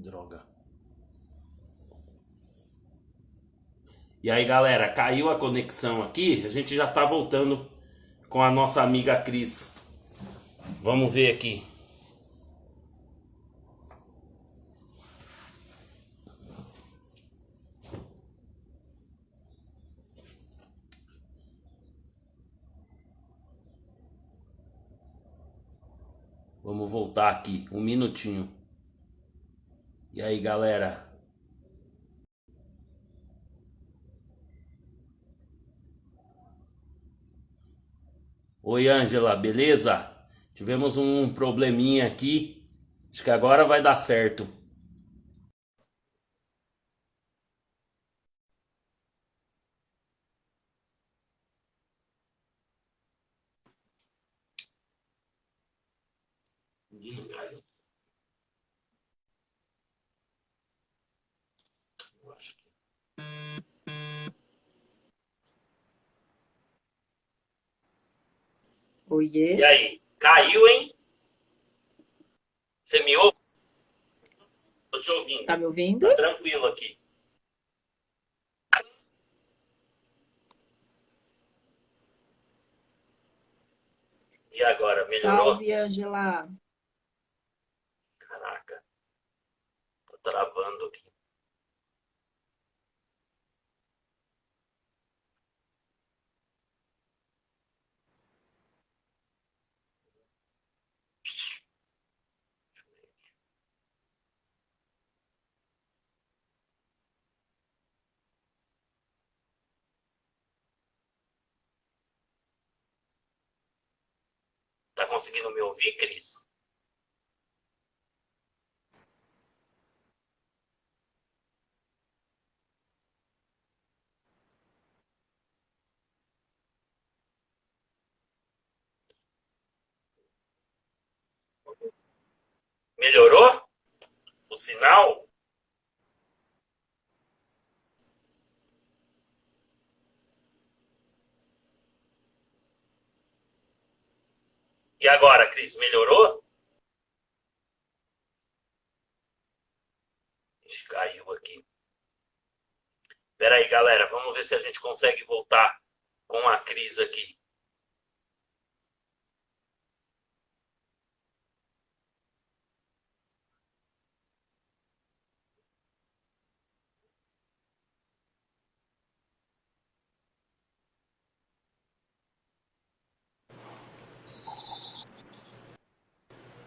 Droga. E aí, galera, caiu a conexão aqui. A gente já tá voltando com a nossa amiga Cris. Vamos ver aqui. Vamos voltar aqui, um minutinho. E aí, galera? Oi, Ângela, beleza? Tivemos um probleminha aqui. Acho que agora vai dar certo. Ih, caiu. Eu acho que- Oiê, E aí? Caiu, hein? Você me ouve? Tô te tá ouvindo. me ouvindo? Tá tranquilo aqui. E agora, melhorou? Salve, Angela. Caraca, tô travando aqui. Tá conseguindo me ouvir, Cris? Melhorou o sinal? E agora, Cris, melhorou? Ixi, caiu aqui. Pera aí, galera, vamos ver se a gente consegue voltar com a Cris aqui.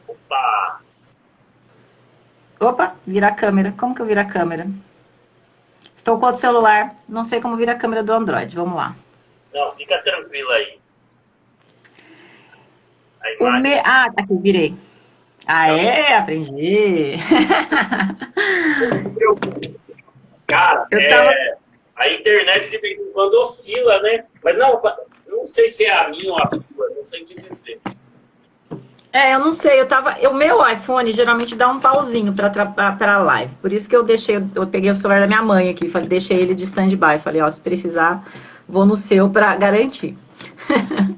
Opa! Opa, vira a câmera. Como que eu viro a câmera? Estou com outro celular. Não sei como vira a câmera do Android. Vamos lá. Não, fica tranquilo aí. A O imagem me... Ah, aqui, virei. Ah, não, é? Aprendi. não se preocupe. Cara, Eu tava. a internet de vez em quando oscila, né? Mas não sei se é a minha ou a sua, não sei te dizer. Eu não sei, eu tava. O meu iPhone geralmente dá um pauzinho para live. Por isso que eu peguei o celular da minha mãe aqui, deixei ele de stand-by. Falei, ó, se precisar, vou no seu para garantir.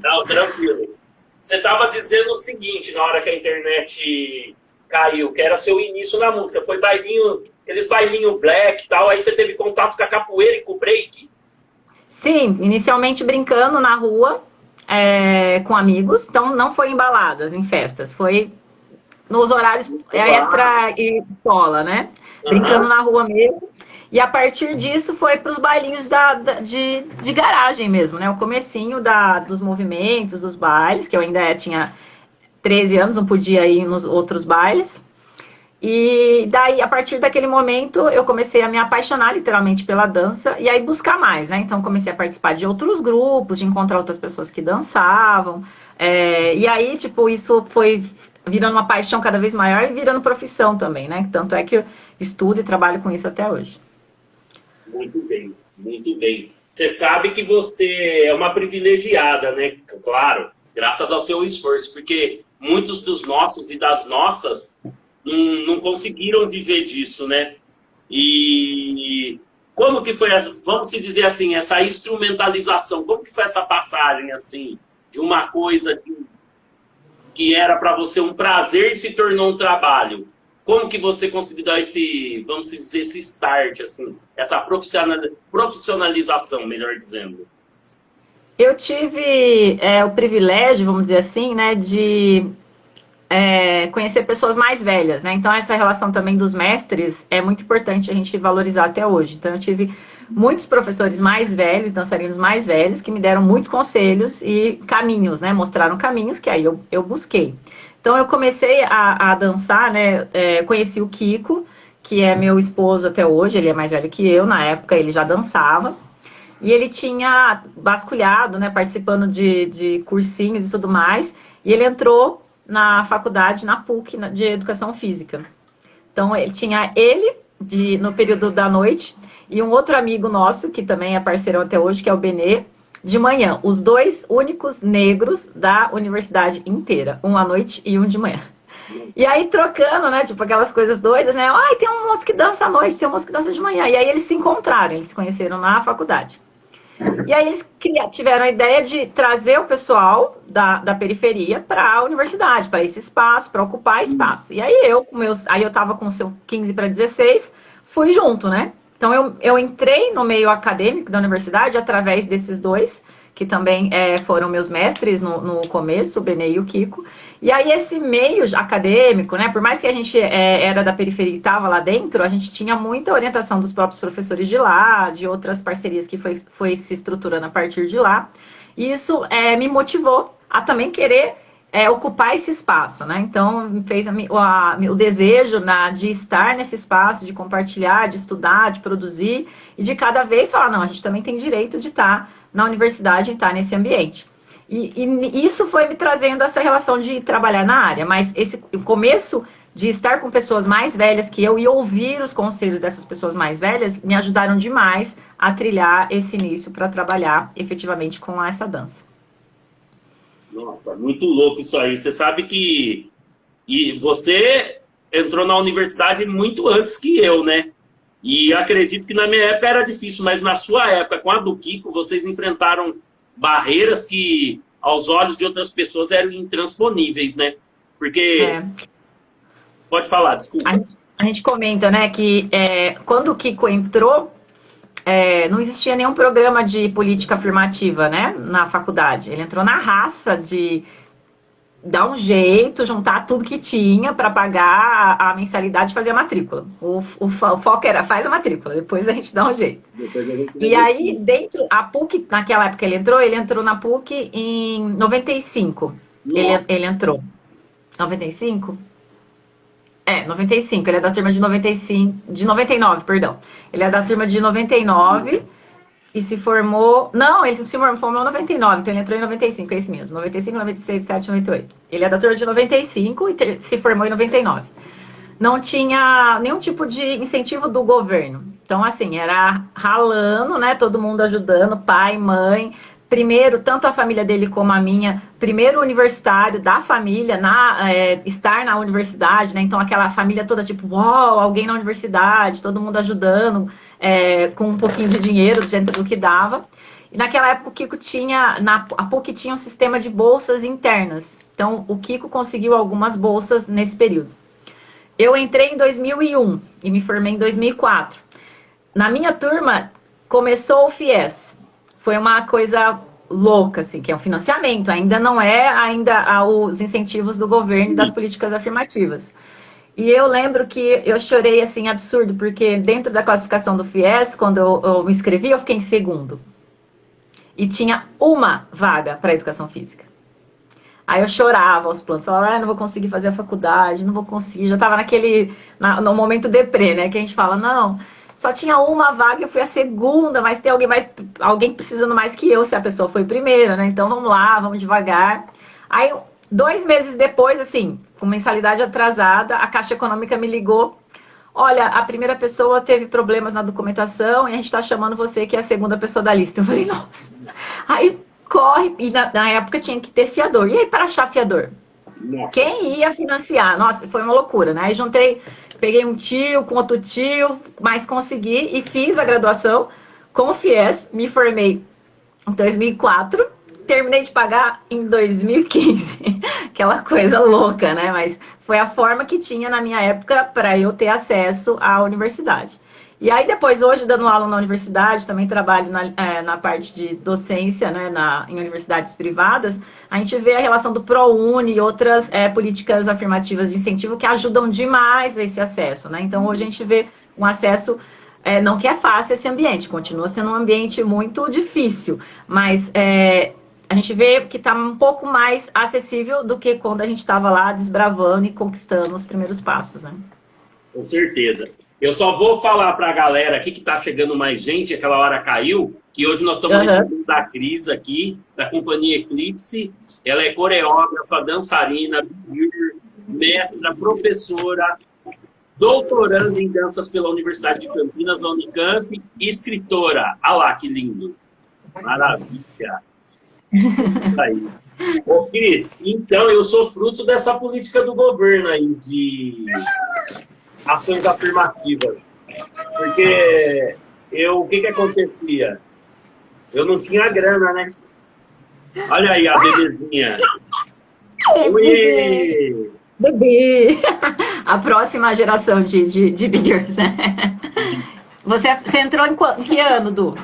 Não, tranquilo. Você estava dizendo o seguinte, na hora que a internet caiu, que era seu início na música, foi bailinho, aqueles bailinho black e tal, aí você teve contato com a capoeira e com o break? Sim, inicialmente brincando na rua, com amigos, então não foi em baladas, em festas, foi nos horários Uau! extra e escola, né? Brincando Aham. na rua mesmo. E a partir disso foi para os bailinhos de garagem mesmo, né? O comecinho dos movimentos, dos bailes, que eu ainda tinha 13 anos, não podia ir nos outros bailes. E daí, a partir daquele momento, eu comecei a me apaixonar literalmente pela dança e aí buscar mais, né? Então, comecei a participar de outros grupos, de encontrar outras pessoas que dançavam. E aí, tipo, isso foi virando uma paixão cada vez maior e virando profissão também, né? Tanto é que eu estudo e trabalho com isso até hoje. Muito bem, muito bem. Você sabe que você é uma privilegiada, né? Claro, graças ao seu esforço, porque muitos dos nossos e das nossas não conseguiram viver disso, né? E como que foi, vamos se dizer assim, essa instrumentalização? Como que foi essa passagem, assim, de uma coisa que era para você um prazer e se tornou um trabalho? Como que você conseguiu dar esse, vamos dizer, esse start, assim, essa profissionalização, melhor dizendo? Eu tive o privilégio, vamos dizer assim, né, de conhecer pessoas mais velhas, né? Então essa relação também dos mestres é muito importante a gente valorizar até hoje. Então eu tive muitos professores mais velhos, dançarinos mais velhos, que me deram muitos conselhos e caminhos, né? Mostraram caminhos que aí eu busquei. Então eu comecei a dançar, né? Conheci o Kiko, que é meu esposo até hoje, ele é mais velho que eu, na época ele já dançava. E ele tinha vasculhado, né, participando de cursinhos e tudo mais, e ele entrou na faculdade, na PUC, de Educação Física. Então, no período da noite, e um outro amigo nosso, que também é parceirão até hoje, que é o Benê, de manhã. Os dois únicos negros da universidade inteira, um à noite e um de manhã. E aí trocando, né, tipo aquelas coisas doidas, né, ai, tem um moço que dança à noite, tem um moço que dança de manhã. E aí eles se encontraram, eles se conheceram na faculdade. E aí eles tiveram a ideia de trazer o pessoal da periferia para a universidade, para esse espaço, para ocupar espaço. E aí eu estava com o seu 15 para 16, fui junto, né? Então eu entrei no meio acadêmico da universidade através desses dois, que também foram meus mestres no começo, o Benê e o Kiko. E aí esse meio acadêmico, né, por mais que a gente era da periferia e estava lá dentro, a gente tinha muita orientação dos próprios professores de lá, de outras parcerias que foi se estruturando a partir de lá. E isso me motivou a também querer ocupar esse espaço, né? Então, me fez o desejo de estar nesse espaço, de compartilhar, de estudar, de produzir, e de cada vez falar, não, a gente também tem direito de estar na universidade e estar nesse ambiente. E isso foi me trazendo essa relação de trabalhar na área, mas o começo de estar com pessoas mais velhas que eu e ouvir os conselhos dessas pessoas mais velhas me ajudaram demais a trilhar esse início para trabalhar efetivamente com essa dança. Nossa, muito louco isso aí. Você sabe que você entrou na universidade muito antes que eu, né? E acredito que na minha época era difícil, mas na sua época, com a do Kiko, vocês enfrentaram barreiras que, aos olhos de outras pessoas, eram intransponíveis, né? Porque... Pode falar, desculpa. A gente comenta, né, que quando o Kiko entrou, não existia nenhum programa de política afirmativa, né, na faculdade. Ele entrou na raça de dar um jeito, juntar tudo que tinha para pagar a mensalidade e fazer a matrícula. O foco era, faz a matrícula, depois a gente dá um jeito. E aí, a PUC, naquela época ele entrou na PUC em 95. Ele entrou. 95? 95, ele é da turma de 99, perdão. Ele é da turma de 99 e se formou... Não, ele se formou em 99, então ele entrou em 95, é isso mesmo. 95, 96, 97, 98. Ele é da turma de 95 e se formou em 99. Não tinha nenhum tipo de incentivo do governo. Então, assim, era ralando, né? Todo mundo ajudando, pai, mãe... Primeiro, tanto a família dele como a minha, primeiro universitário da família, estar na universidade, né? Então aquela família toda tipo, uau, alguém na universidade, todo mundo ajudando, com um pouquinho de dinheiro dentro do que dava. E naquela época o Kiko a PUC tinha um sistema de bolsas internas. Então o Kiko conseguiu algumas bolsas nesse período. Eu entrei em 2001 e me formei em 2004. Na minha turma começou o FIES. Foi uma coisa louca, assim, que é um financiamento, ainda não os incentivos do governo e das políticas afirmativas. E eu lembro que eu chorei, assim, absurdo, porque dentro da classificação do FIES, quando eu me inscrevi, eu fiquei em segundo. E tinha uma vaga para educação física. Aí eu chorava aos plantos, falava, não vou conseguir fazer a faculdade, não vou conseguir. Já estava no momento deprê, né, que a gente fala, não... Só tinha uma vaga, eu fui a segunda, mas tem alguém precisando mais que eu, se a pessoa foi primeira, né? Então vamos lá, vamos devagar. Aí, 2 meses depois, assim, com mensalidade atrasada, a Caixa Econômica me ligou. Olha, a primeira pessoa teve problemas na documentação e a gente está chamando você, que é a segunda pessoa da lista. Eu falei, nossa. Aí corre, e na época tinha que ter fiador. E aí, para achar fiador? Nossa. Quem ia financiar? Nossa, foi uma loucura, né? Aí peguei um tio com outro tio, mas consegui e fiz a graduação com o FIES, me formei em 2004, terminei de pagar em 2015, que aquela coisa louca, né? Mas foi a forma que tinha na minha época para eu ter acesso à universidade. E aí depois, hoje, dando aula na universidade, também trabalho na parte de docência, né, em universidades privadas, a gente vê a relação do ProUni e outras políticas afirmativas de incentivo que ajudam demais a esse acesso, né? Então, hoje a gente vê um acesso, não que é fácil esse ambiente, continua sendo um ambiente muito difícil, mas a gente vê que está um pouco mais acessível do que quando a gente estava lá desbravando e conquistando os primeiros passos, né? Com certeza. Eu só vou falar para a galera aqui que está chegando mais gente, aquela hora caiu, que hoje nós estamos recebendo a Cris aqui, da companhia Eclipse. Ela é coreógrafa, dançarina, mestra, professora, doutoranda em danças pela Universidade de Campinas, a Unicamp, e escritora. Olha lá que lindo. Maravilha. Isso aí. Ô, Cris, então eu sou fruto dessa política do governo aí de ações afirmativas. Porque o que acontecia? Eu não tinha grana, né? Olha aí a bebezinha. Ui! Bebê! A próxima geração de Biggers, né? Você entrou em que ano, Du?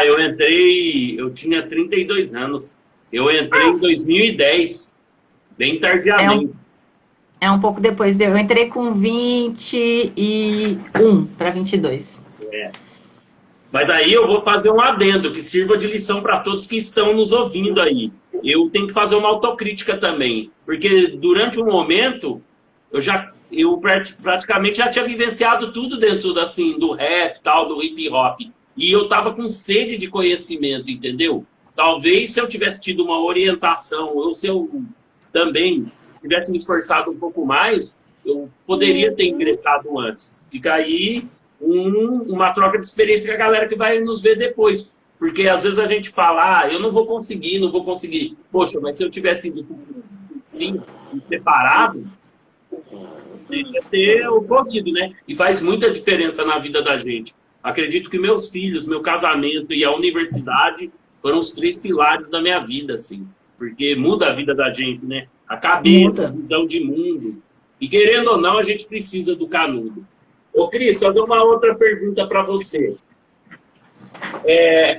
Eu tinha 32 anos. Eu entrei em 2010, bem tardiamente. É um pouco depois. Eu entrei com 21 para 22. Mas aí eu vou fazer um adendo que sirva de lição para todos que estão nos ouvindo aí. Eu tenho que fazer uma autocrítica também, porque durante um momento eu praticamente já tinha vivenciado tudo dentro assim do rap, tal, do hip hop, e eu tava com sede de conhecimento, entendeu? Talvez se eu tivesse tido uma orientação, ou se eu também tivesse me esforçado um pouco mais, eu poderia ter ingressado antes. Fica aí uma troca de experiência com a galera que vai nos ver depois. Porque às vezes a gente fala, eu não vou conseguir. Poxa, mas se eu tivesse ido sim, preparado, teria ter ocorrido, né? E faz muita diferença na vida da gente. Acredito que meus filhos, meu casamento e a universidade foram os 3 pilares da minha vida, assim. Porque muda a vida da gente, né? A cabeça, a visão de mundo. E querendo ou não, a gente precisa do canudo. Ô, Cris, fazer uma outra pergunta para você.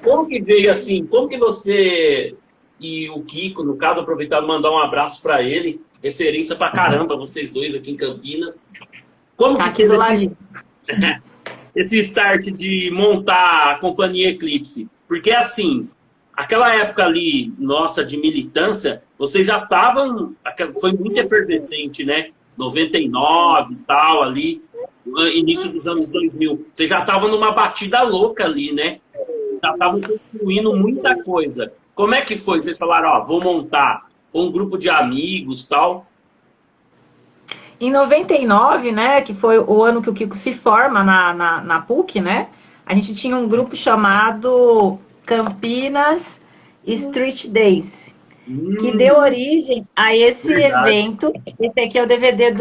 Como que veio assim, como que você e o Kiko, no caso, aproveitar e mandar um abraço para ele, referência pra caramba, vocês dois aqui em Campinas. Como que aqui do lado. Esse start de montar a companhia Eclipse? Porque assim, aquela época ali, nossa, de militância, vocês já estavam, foi muito efervescente, né? 99 e tal, ali, início dos anos 2000. Vocês já estavam numa batida louca ali, né? Já estavam construindo muita coisa. Como é que foi? Vocês falaram, vou montar um grupo de amigos, tal? Em 99, né, que foi o ano que o Kiko se forma na PUC, né? A gente tinha um grupo chamado Campinas Street Days, que deu origem a esse evento. Esse aqui é o DVD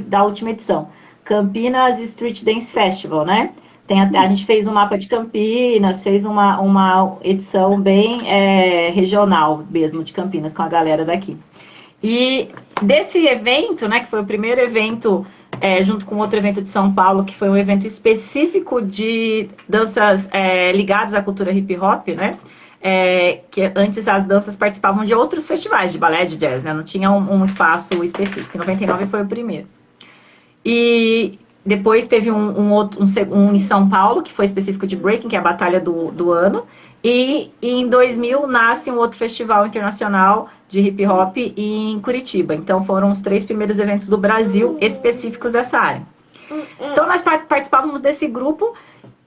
da última edição. Campinas Street Dance Festival, né? A gente fez um mapa de Campinas, fez uma edição bem regional mesmo de Campinas com a galera daqui. E desse evento, né, que foi o primeiro evento, junto com outro evento de São Paulo, que foi um evento específico de danças ligadas à cultura hip hop, né? Que antes as danças participavam de outros festivais de balé, de jazz, né? Não tinha um espaço específico. Em 99 foi o primeiro. E depois teve um em São Paulo, que foi específico de breaking, que é a batalha do ano. E em 2000 nasce um outro festival internacional de hip hop em Curitiba. Então foram os 3 primeiros eventos do Brasil específicos dessa área. Então nós participávamos desse grupo.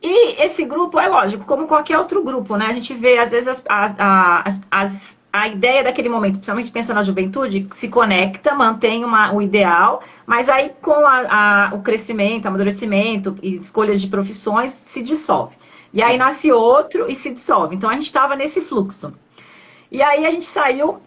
E esse grupo é lógico, como qualquer outro grupo, né? A gente vê, às vezes, a ideia daquele momento, principalmente pensando na juventude, se conecta, mantém o ideal, mas aí com o crescimento, amadurecimento e escolhas de profissões, se dissolve. E aí nasce outro e se dissolve. Então a gente estava nesse fluxo. E aí a gente saiu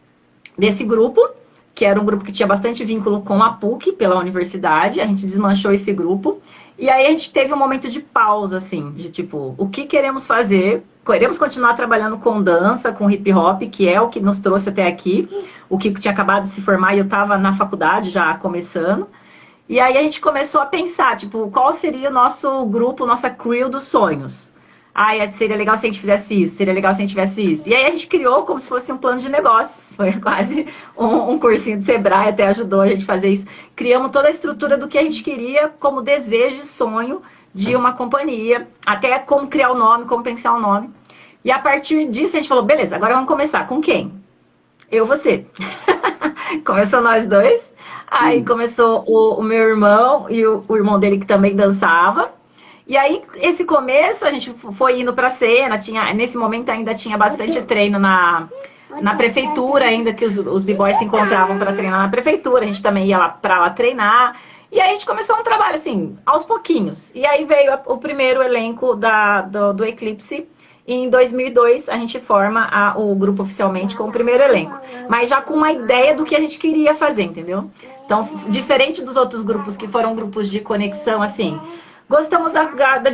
desse grupo, que era um grupo que tinha bastante vínculo com a PUC, pela universidade, a gente desmanchou esse grupo. E aí a gente teve um momento de pausa, assim, de tipo, o que queremos fazer? Queremos continuar trabalhando com dança, com hip hop, que é o que nos trouxe até aqui. O Kiko tinha acabado de se formar e eu estava na faculdade já começando. E aí a gente começou a pensar, tipo, qual seria o nosso grupo, nossa crew dos sonhos? Ah, seria legal se a gente fizesse isso, seria legal se a gente tivesse isso. E aí a gente criou como se fosse um plano de negócios. Foi quase um cursinho de Sebrae, até ajudou a gente a fazer isso. Criamos toda a estrutura do que a gente queria como desejo e sonho de uma companhia, até como criar o nome, como pensar o nome. E a partir disso a gente falou, beleza, agora vamos começar. Com quem? Eu, você. Começou nós dois. Aí começou o meu irmão e o irmão dele que também dançava. E aí, esse começo, a gente foi indo pra cena, nesse momento ainda tinha bastante treino na prefeitura, ainda que os b-boys se encontravam para treinar na prefeitura, a gente também ia lá pra lá treinar. E aí a gente começou um trabalho, assim, aos pouquinhos. E aí veio o primeiro elenco do Eclipse. E em 2002, a gente forma o grupo oficialmente com o primeiro elenco. Mas já com uma ideia do que a gente queria fazer, entendeu? Então, diferente dos outros grupos, que foram grupos de conexão, assim... Gostamos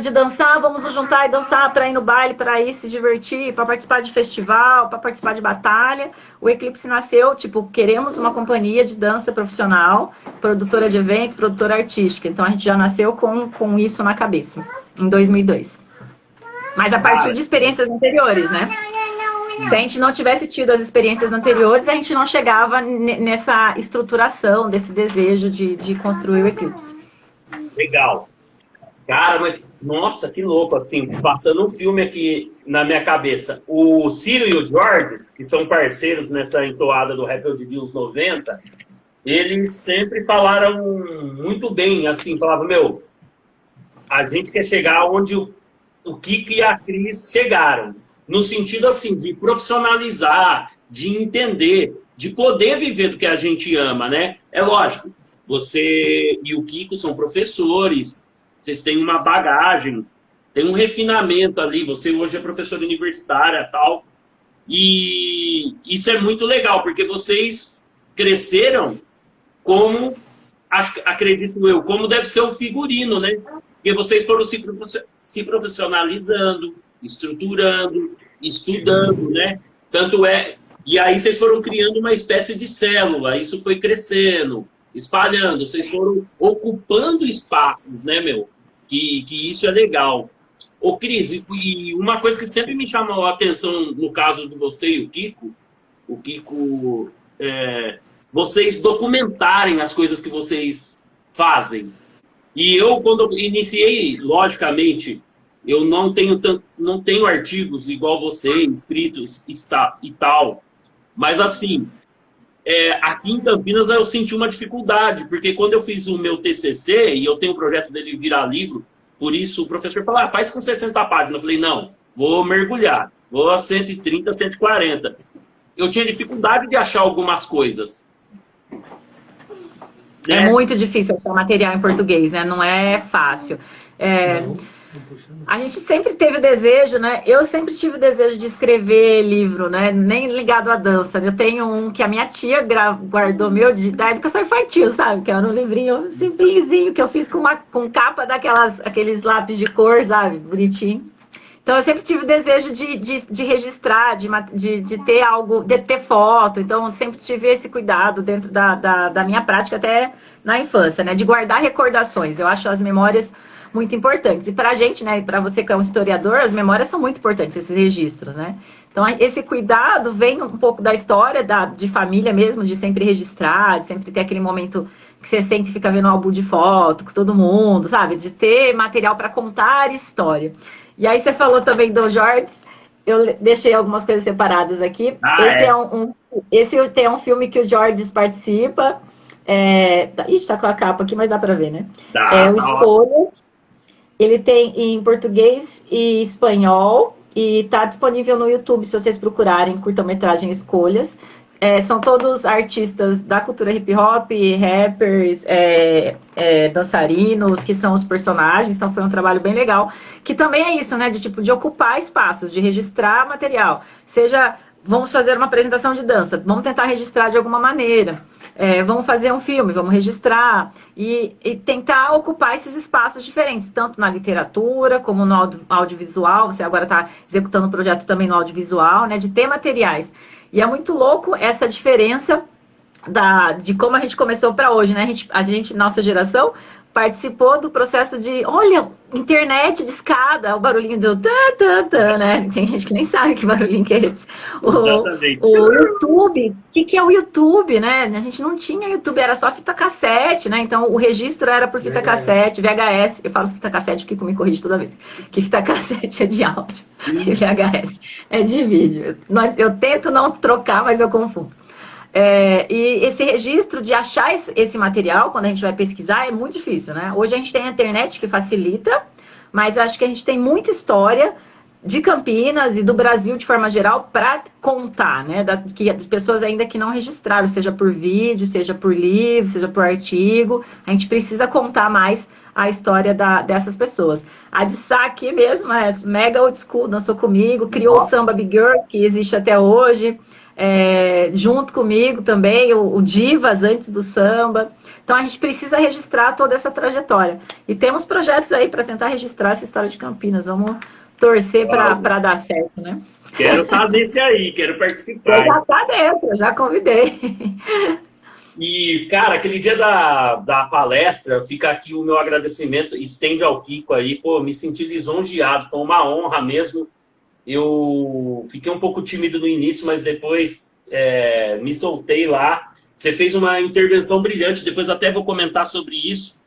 de dançar, vamos nos juntar e dançar para ir no baile, para ir se divertir, para participar de festival, para participar de batalha. O Eclipse nasceu, tipo, queremos uma companhia de dança profissional, produtora de evento, produtora artística. Então a gente já nasceu com isso na cabeça, em 2002. Mas a partir de experiências anteriores, né? Se a gente não tivesse tido as experiências anteriores, a gente não chegava nessa estruturação, desse desejo de construir o Eclipse. Legal. Cara, mas, nossa, que louco, assim, passando um filme aqui na minha cabeça. O Ciro e o Jorges, que são parceiros nessa entoada do Rap Eu Devia os 90, eles sempre falaram muito bem, assim, falavam, meu, a gente quer chegar onde o Kiko e a Cris chegaram, no sentido, assim, de profissionalizar, de entender, de poder viver do que a gente ama, né? É lógico, você e o Kiko são professores, vocês têm uma bagagem, tem um refinamento ali. Você hoje é professora universitária e tal. E isso é muito legal, porque vocês cresceram como, acredito eu, como deve ser o figurino, né? Porque vocês foram se profissionalizando, estruturando, estudando, né? Tanto é... E aí vocês foram criando uma espécie de célula. Isso foi crescendo, espalhando. Vocês foram ocupando espaços, né, meu? Que isso é legal. Ô, Cris, e uma coisa que sempre me chamou a atenção no caso de você e o Kiko, vocês documentarem as coisas que vocês fazem. E eu, quando eu iniciei, logicamente, eu não tenho artigos igual você, escritos e tal, mas assim, aqui em Campinas eu senti uma dificuldade, porque quando eu fiz o meu TCC, e eu tenho o projeto dele virar livro, por isso o professor falou, faz com 60 páginas. Eu falei, não, vou mergulhar, vou a 130, 140. Eu tinha dificuldade de achar algumas coisas. É muito difícil achar material em português, né? Não é fácil. A gente sempre teve o desejo, né? Eu sempre tive o desejo de escrever livro, né? Nem ligado à dança. Eu tenho um que a minha tia guardou meu da educação infantil, sabe? Que era um livrinho simplesinho que eu fiz com capa aqueles lápis de cor, sabe? Bonitinho. Então eu sempre tive o desejo de registrar, de ter algo, de ter foto. Então eu sempre tive esse cuidado dentro da minha prática, até na infância, né? De guardar recordações. Eu acho as memórias muito importantes. E pra gente, né? Pra você que é um historiador, as memórias são muito importantes, esses registros, né? Então esse cuidado vem um pouco da história, de família mesmo, de sempre registrar, de sempre ter aquele momento que você sente e fica vendo um álbum de foto com todo mundo, sabe? De ter material para contar história. E aí você falou também do Jorge, eu deixei algumas coisas separadas aqui. Esse tem um filme que o Jorge participa. Ixi, tá com a capa aqui, mas dá pra ver, né? O Escolhas. Ele tem em português e espanhol. E tá disponível no YouTube, se vocês procurarem curta-metragem Escolhas. São todos artistas da cultura hip hop, rappers, dançarinos, que são os personagens. Então foi um trabalho bem legal. Que também é isso, né? De ocupar espaços, de registrar material. Seja vamos fazer uma apresentação de dança, vamos tentar registrar de alguma maneira. Vamos fazer um filme, vamos registrar e tentar ocupar esses espaços diferentes, tanto na literatura como no audiovisual. Você agora está executando um projeto também no audiovisual, né, de ter materiais. E é muito louco essa diferença de como a gente começou para hoje, né? A gente, nossa geração, participou do processo de, olha, internet de escada, o barulhinho do tan, né? Tem gente que nem sabe que barulhinho que é esse. O YouTube, o que é o YouTube, né? A gente não tinha YouTube, era só fita cassete, né? Então o registro era por fita cassete, VHS. Eu falo fita cassete, o Kiko me corrige toda vez. Que fita cassete é de áudio e VHS é de vídeo. Eu tento não trocar, mas eu confundo. E esse registro de achar esse material, quando a gente vai pesquisar, é muito difícil, né? Hoje a gente tem a internet que facilita, mas acho que a gente tem muita história de Campinas e do Brasil de forma geral para contar, né? Que as pessoas ainda que não registraram, seja por vídeo, seja por livro, seja por artigo, a gente precisa contar mais a história dessas pessoas. A de Sá aqui mesmo é mega old school, dançou comigo, criou o Samba Big Girl, que existe até hoje. Junto comigo também, o Divas antes do samba. Então a gente precisa registrar toda essa trajetória. E temos projetos aí para tentar registrar essa história de Campinas. Vamos torcer para dar certo, né? Quero estar nesse aí, quero participar. Já está dentro, eu já convidei. E, cara, aquele dia da palestra, fica aqui o meu agradecimento, estende ao Kiko aí, pô, me senti lisonjeado, foi uma honra mesmo. Eu fiquei um pouco tímido no início, mas depois me soltei lá. Você fez uma intervenção brilhante, depois até vou comentar sobre isso.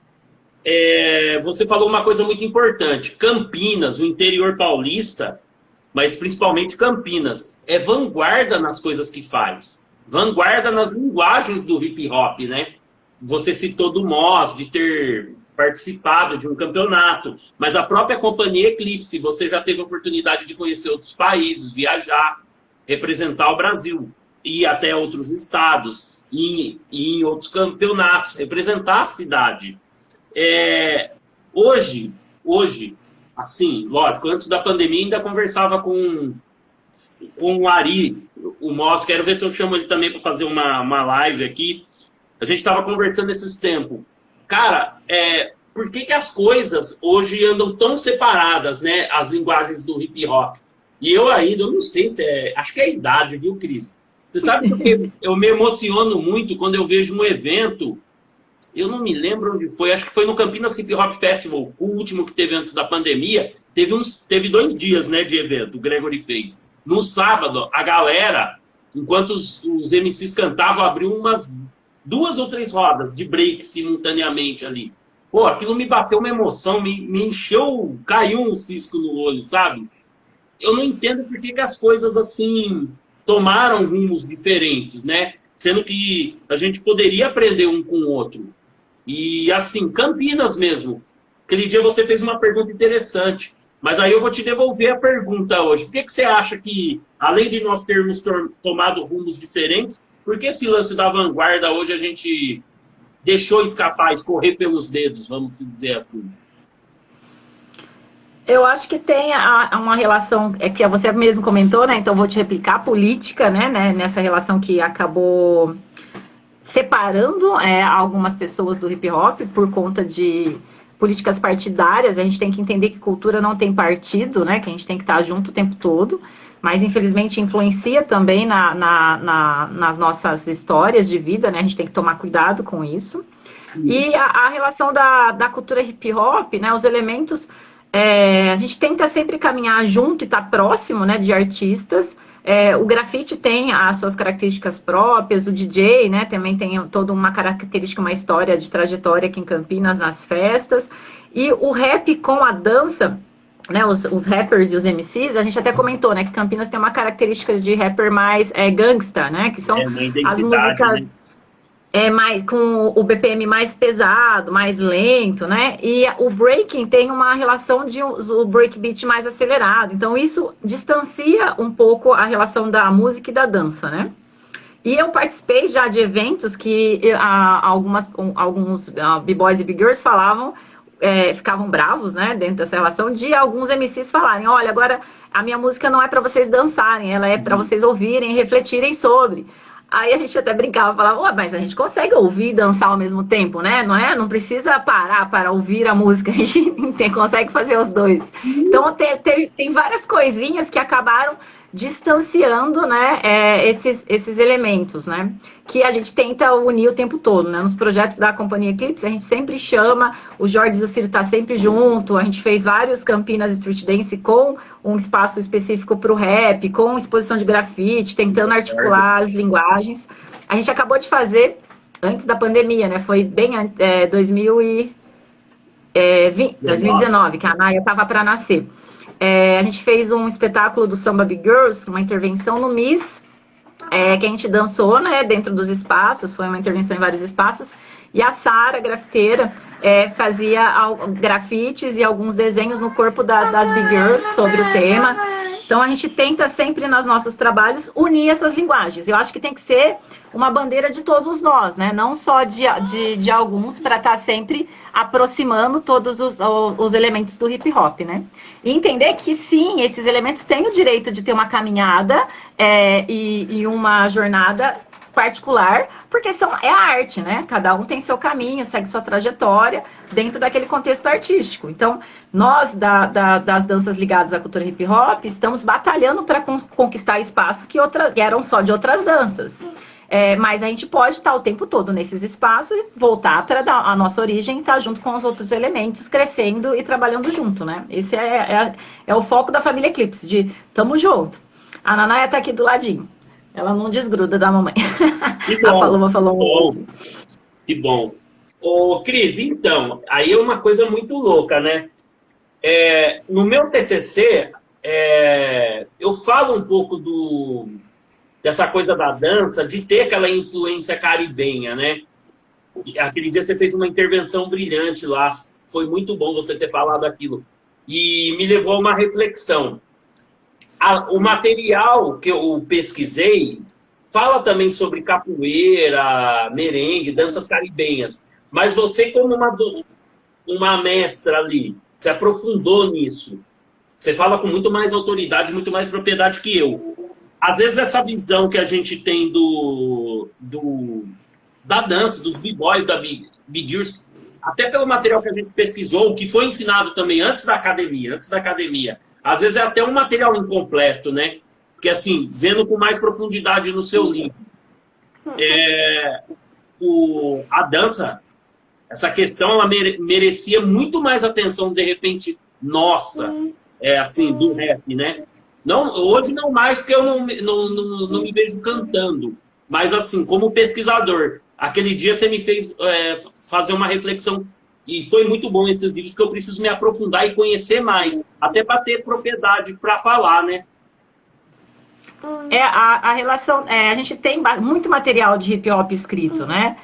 Você falou uma coisa muito importante. Campinas, o interior paulista, mas principalmente Campinas, é vanguarda nas coisas que faz. Vanguarda nas linguagens do hip hop, né? Você citou do Moss, de ter participado de um campeonato, mas a própria companhia Eclipse, você já teve a oportunidade de conhecer outros países, viajar, representar o Brasil, ir até outros estados, ir em outros campeonatos, representar a cidade. Hoje, assim, lógico, antes da pandemia ainda conversava com o Ari, o Moss, quero ver se eu chamo ele também para fazer uma live aqui. A gente estava conversando esses tempos. Cara, por que as coisas hoje andam tão separadas, né? As linguagens do hip hop. E eu ainda, eu não sei se acho que é a idade, viu, Cris? Você sabe porque eu me emociono muito quando eu vejo um evento, eu não me lembro onde foi, acho que foi no Campinas Hip Hop Festival, o último que teve antes da pandemia, teve 2 dias, né, de evento, o Gregory fez. No sábado, a galera, enquanto os MCs cantavam, abriu umas 2 ou 3 rodas de break simultaneamente ali. Pô, aquilo me bateu uma emoção, me encheu, caiu um cisco no olho, sabe? Eu não entendo por que as coisas assim tomaram rumos diferentes, né? Sendo que a gente poderia aprender um com o outro. E assim, Campinas mesmo. Aquele dia você fez uma pergunta interessante, mas aí eu vou te devolver a pergunta hoje. Por que você acha que, além de nós termos tomado rumos diferentes, por que esse lance da vanguarda hoje a gente deixou escapar, escorrer pelos dedos, vamos dizer assim? Eu acho que tem uma relação, que você mesmo comentou, né? Então vou te replicar, política, né? Nessa relação que acabou separando algumas pessoas do hip hop por conta de políticas partidárias. A gente tem que entender que cultura não tem partido, né? Que a gente tem que estar junto o tempo todo. Mas infelizmente influencia também nas nossas histórias de vida, né? A gente tem que tomar cuidado com isso. E a relação da cultura hip hop, né? Os elementos, a gente tenta sempre caminhar junto e estar próximo, né, de artistas. O grafite tem as suas características próprias, o DJ, né, também tem toda uma característica, uma história de trajetória aqui em Campinas nas festas. E o rap com a dança, né, os rappers e os MCs, a gente até comentou, né, que Campinas tem uma característica de rapper mais gangsta, né, que são as músicas, né, mais, com o BPM mais pesado, mais lento, né, e o breaking tem uma relação de o breakbeat mais acelerado, então isso distancia um pouco a relação da música e da dança, né. E eu participei já de eventos que alguns b-boys e b-girls falavam ficavam bravos, né, dentro dessa relação, de alguns MCs falarem, olha, agora a minha música não é para vocês dançarem, ela é para vocês ouvirem e refletirem sobre. Aí a gente até brincava, falava, ué, mas a gente consegue ouvir e dançar ao mesmo tempo, né? Não é? Não precisa parar para ouvir a música, a gente consegue fazer os dois. Então tem várias coisinhas que acabaram distanciando, né, esses elementos, né, que a gente tenta unir o tempo todo, né, nos projetos da Companhia Eclipse, a gente sempre chama, o Jorge e o Ciro tá sempre junto, a gente fez vários Campinas Street Dance com um espaço específico para o rap, com exposição de grafite, tentando articular as linguagens. A gente acabou de fazer, antes da pandemia, né, foi bem 2019, que a Naya estava para nascer. A gente fez um espetáculo do Samba Big Girls, uma intervenção no Miss, que a gente dançou, né, dentro dos espaços, foi uma intervenção em vários espaços, e a Sara, grafiteira, fazia grafites e alguns desenhos no corpo das Big Girls sobre o tema. Então a gente tenta sempre nos nossos trabalhos unir essas linguagens. Eu acho que tem que ser uma bandeira de todos nós, né? Não só de alguns, para estar sempre aproximando todos os elementos do hip hop, né? E entender que sim, esses elementos têm o direito de ter uma caminhada e uma jornada particular, porque é a arte, né? Cada um tem seu caminho, segue sua trajetória dentro daquele contexto artístico. Então, nós das danças ligadas à cultura hip hop estamos batalhando para conquistar espaço que eram só de outras danças. Mas a gente pode estar o tempo todo nesses espaços e voltar para a nossa origem e estar junto com os outros elementos, crescendo e trabalhando junto, né? Esse é o foco da família Eclipse, de tamo junto. A Nanaia tá aqui do ladinho. Ela não desgruda da mamãe. Que bom, a Paloma falou bom. Que bom. Ô, Cris, então, aí é uma coisa muito louca, né? No meu TCC, eu falo um pouco dessa coisa da dança, de ter aquela influência caribenha, né? Aquele dia você fez uma intervenção brilhante lá, foi muito bom você ter falado aquilo. E me levou a uma reflexão. O material que eu pesquisei fala também sobre capoeira, merengue, danças caribenhas. Mas você, como uma mestra ali, se aprofundou nisso. Você fala com muito mais autoridade, muito mais propriedade que eu. Às vezes essa visão que a gente tem da dança, dos b-boys, da Big Girls, até pelo material que a gente pesquisou, que foi ensinado também antes da academia, às vezes é até um material incompleto, né? Porque assim, vendo com mais profundidade no seu livro, a dança, essa questão, ela merecia muito mais atenção, de repente, nossa, assim, do rap, né? Não, hoje não mais, porque eu não me vejo cantando. Mas, assim, como pesquisador, aquele dia você me fez fazer uma reflexão. E foi muito bom esses livros, porque eu preciso me aprofundar e conhecer mais. Até para ter propriedade para falar, né? A relação... a gente tem muito material de hip hop escrito, né?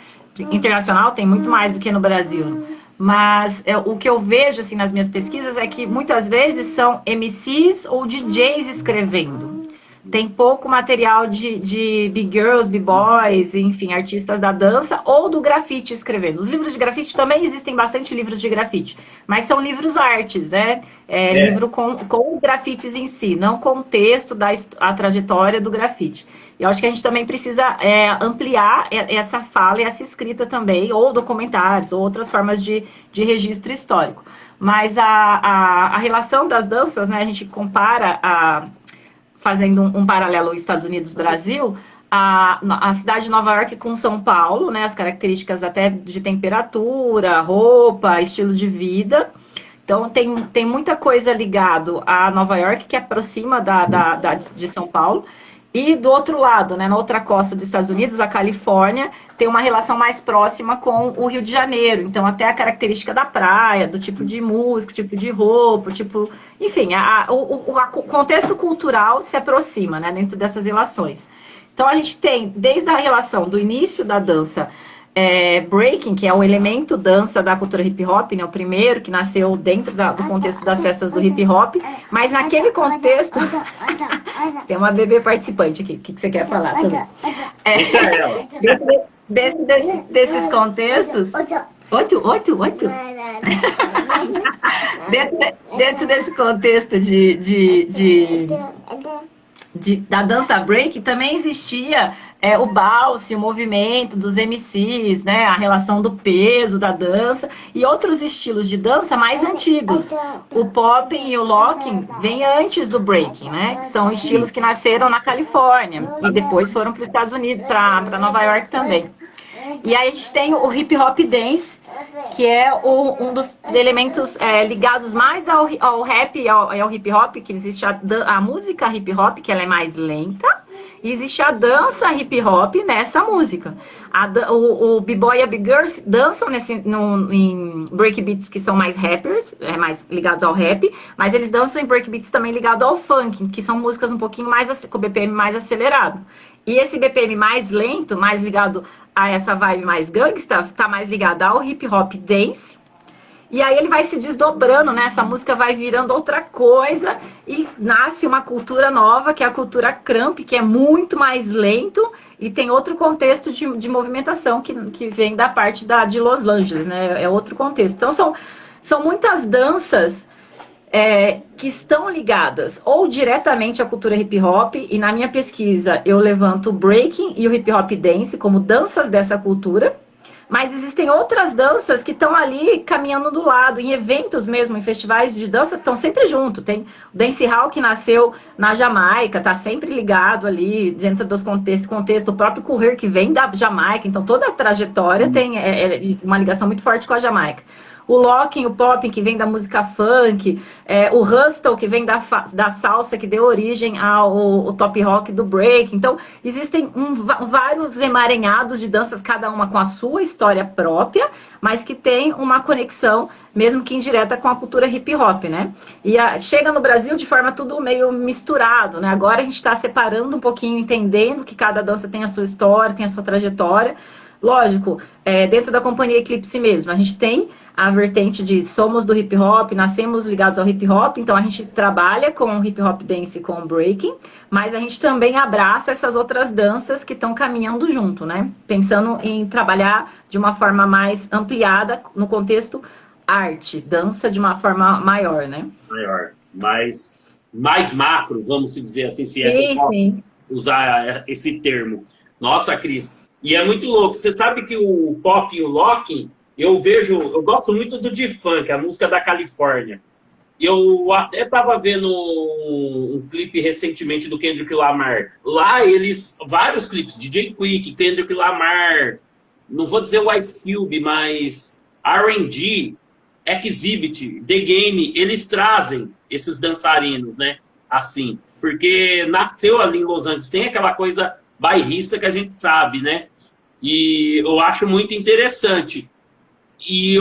Internacional tem muito mais do que no Brasil. Mas o que eu vejo assim, nas minhas pesquisas é que muitas vezes são MCs ou DJs escrevendo. Tem pouco material de big girls, b-boys, enfim, artistas da dança ou do grafite escrevendo. Os livros de grafite também existem bastante livros de grafite, mas são livros artes, né? Livro com os grafites em si, não com o texto a trajetória do grafite. E eu acho que a gente também precisa ampliar essa fala e essa escrita também, ou documentários, ou outras formas de registro histórico. Mas a relação das danças, né? A gente compara fazendo um paralelo Estados Unidos-Brasil, a cidade de Nova York com São Paulo, né, as características até de temperatura, roupa, estilo de vida. Então, tem muita coisa ligado a Nova York que aproxima de São Paulo. E do outro lado, né, na outra costa dos Estados Unidos, a Califórnia, tem uma relação mais próxima com o Rio de Janeiro. Então, até a característica da praia, do tipo de música, tipo de roupa, enfim, o contexto cultural se aproxima, né, dentro dessas relações. Então, a gente tem, desde a relação do início da dança, breaking, que é o elemento dança da cultura hip hop, né, o primeiro que nasceu dentro do contexto das festas do hip hop, mas naquele contexto... Tem uma bebê participante aqui, o que você quer falar também? Isso é ela. Desses contextos, Oito. Dentro desse contexto da dança break, também existia o balse, o movimento dos MCs, né, a relação do peso da dança e outros estilos de dança mais antigos. O popping e o locking vêm antes do breaking, né? São estilos que nasceram na Califórnia e depois foram para os Estados Unidos, para Nova York também. E aí a gente tem o hip hop dance, que é um dos elementos ligados mais ao rap e ao hip hop, que existe a música hip hop, que ela é mais lenta, e existe a dança hip hop nessa música. O b-boy e a b-girl dançam em breakbeats que são mais rappers, mais ligados ao rap, mas eles dançam em breakbeats também ligados ao funk, que são músicas um pouquinho mais com BPM mais acelerado. E esse BPM mais lento, mais ligado a essa vibe mais gangsta, tá mais ligado ao hip hop dance. E aí ele vai se desdobrando, né? Essa música vai virando outra coisa e nasce uma cultura nova, que é a cultura crump, que é muito mais lento e tem outro contexto de movimentação que vem da parte de Los Angeles, né? É outro contexto. Então são muitas danças que estão ligadas ou diretamente à cultura hip hop, e na minha pesquisa eu levanto o breaking e o hip hop dance como danças dessa cultura. Mas existem outras danças que estão ali caminhando do lado, em eventos mesmo, em festivais de dança, estão sempre junto. Tem o dancehall que nasceu na Jamaica, está sempre ligado ali, dentro dos contexto, o próprio Courier que vem da Jamaica, então toda a trajetória tem uma ligação muito forte com a Jamaica. O locking, o popping, que vem da música funk, o hustle, que vem da salsa, que deu origem ao top rock do break. Então, existem vários emaranhados de danças, cada uma com a sua história própria, mas que tem uma conexão, mesmo que indireta, com a cultura hip hop, né? E chega no Brasil de forma tudo meio misturado, né? Agora a gente está separando um pouquinho, entendendo que cada dança tem a sua história, tem a sua trajetória. Lógico, dentro da companhia Eclipse mesmo, a gente tem a vertente de somos do hip hop, nascemos ligados ao hip hop, então a gente trabalha com o hip hop dance e com o breaking, mas a gente também abraça essas outras danças que estão caminhando junto, né? Pensando em trabalhar de uma forma mais ampliada no contexto arte, dança de uma forma maior, né? Maior, mais macro, vamos dizer assim, se é que eu posso usar esse termo. Nossa, Cris, e é muito louco. Você sabe que o pop e o locking, eu gosto muito do D-Funk, a música da Califórnia. Eu até estava vendo um clipe recentemente do Kendrick Lamar. Lá vários clipes, DJ Quick, Kendrick Lamar, não vou dizer o Ice Cube, mas R&D, Exhibit, The Game, eles trazem esses dançarinos, né? Assim, porque nasceu ali em Los Angeles, tem aquela coisa bairrista que a gente sabe, né? E eu acho muito interessante. E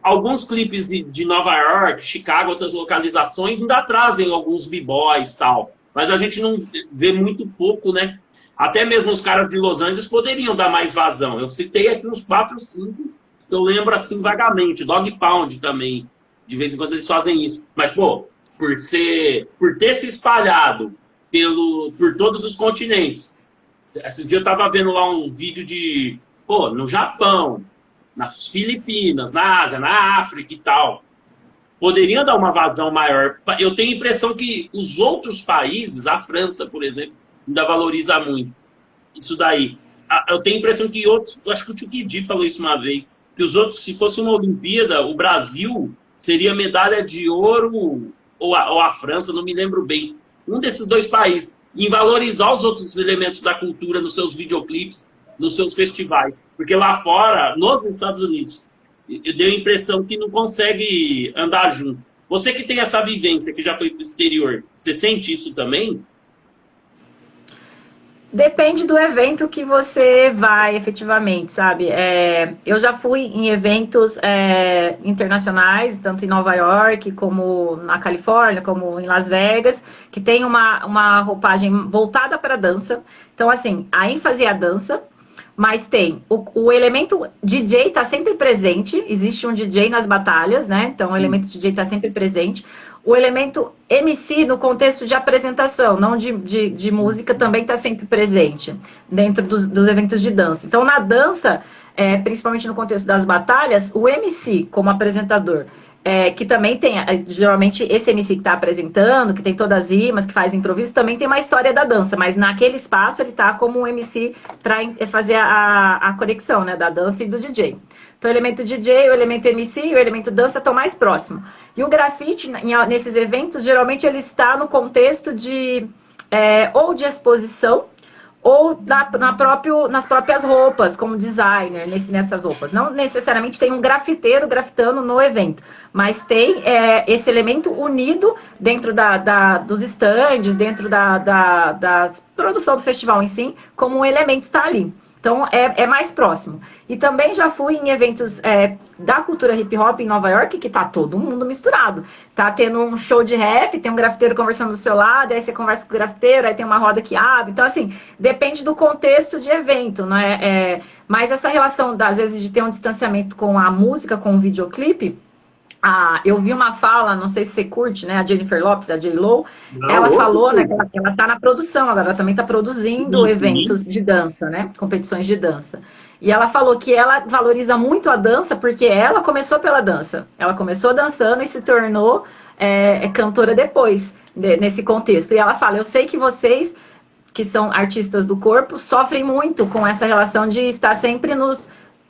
alguns clipes de Nova York, Chicago, outras localizações ainda trazem alguns b-boys e tal. Mas a gente não vê muito pouco, né? Até mesmo os caras de Los Angeles poderiam dar mais vazão. Eu citei aqui uns 4 ou 5 que eu lembro assim vagamente. Dog Pound também. De vez em quando eles fazem isso. Mas, pô, por ter se espalhado por todos os continentes. Esse dia eu tava vendo lá um vídeo no Japão, nas Filipinas, na Ásia, na África e tal. Poderiam dar uma vazão maior. Eu tenho a impressão que os outros países, a França, por exemplo, ainda valoriza muito isso daí. Eu tenho a impressão que outros, acho que o Tukidi falou isso uma vez, que os outros, se fosse uma Olimpíada, o Brasil seria medalha de ouro, ou a França, não me lembro bem. Um desses 2 países, em valorizar os outros elementos da cultura nos seus videoclipes, nos seus festivais. Porque lá fora, nos Estados Unidos, eu dei a impressão que não consegue andar junto. Você que tem essa vivência, que já foi para o exterior, você sente isso também? Depende do evento que você vai efetivamente, sabe? Eu já fui em eventos internacionais, tanto em Nova York, como na Califórnia, como em Las Vegas, que tem uma roupagem voltada para dança. Então, assim, a ênfase é a dança, mas tem o elemento DJ está sempre presente, existe um DJ nas batalhas, né? Então o elemento DJ está sempre presente. o elemento MC no contexto de apresentação, não de música, também está sempre presente dentro dos eventos de dança. Então, na dança, principalmente no contexto das batalhas, o MC como apresentador, que também tem, geralmente, esse MC que está apresentando, que tem todas as rimas, que faz improviso, também tem uma história da dança, mas naquele espaço ele está como um MC para fazer a conexão, né, da dança e do DJ. Então, o elemento DJ, o elemento MC e o elemento dança estão mais próximos. E o grafite, nesses eventos, geralmente ele está no contexto de ou de exposição, ou nas próprias roupas, como designer, nessas roupas. Não necessariamente tem um grafiteiro grafitando no evento, mas tem esse elemento unido dentro dos estandes, dentro da produção do festival em si, como um elemento está ali. Então, é mais próximo. E também já fui em eventos da cultura hip hop em Nova York, que tá todo mundo misturado. Tá tendo um show de rap, tem um grafiteiro conversando do seu lado, aí você conversa com o grafiteiro, aí tem uma roda que abre. Então, assim, depende do contexto de evento, né? Mas essa relação, às vezes, de ter um distanciamento com a música, com o videoclipe, eu vi uma fala, não sei se você curte, né? A Jennifer Lopez, a J.Lo, ela falou, né, que ela tá na produção agora, ela também está produzindo eventos de dança, né? Competições de dança. E ela falou que ela valoriza muito a dança porque ela começou pela dança. Ela começou dançando e se tornou cantora depois, nesse contexto. E ela fala, eu sei que vocês, que são artistas do corpo, sofrem muito com essa relação de estar sempre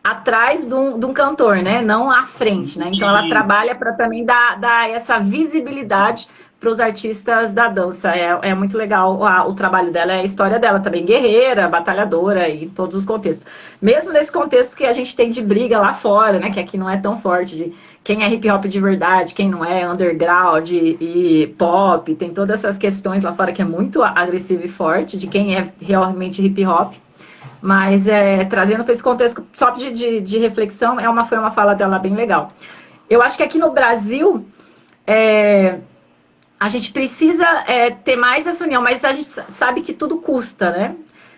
atrás de um cantor, né? Não à frente, né? Então ela trabalha para também dar essa visibilidade para os artistas da dança. É muito legal o trabalho dela, a história dela também, guerreira, batalhadora e todos os contextos. Mesmo nesse contexto que a gente tem de briga lá fora, né? Que aqui não é tão forte, de quem é hip hop de verdade, quem não é, underground e pop, tem todas essas questões lá fora que é muito agressivo e forte, de quem é realmente hip hop. Mas trazendo para esse contexto só de reflexão, foi uma fala dela bem legal. Eu acho que aqui no Brasil a gente precisa ter mais essa união, mas a gente sabe que tudo custa, né?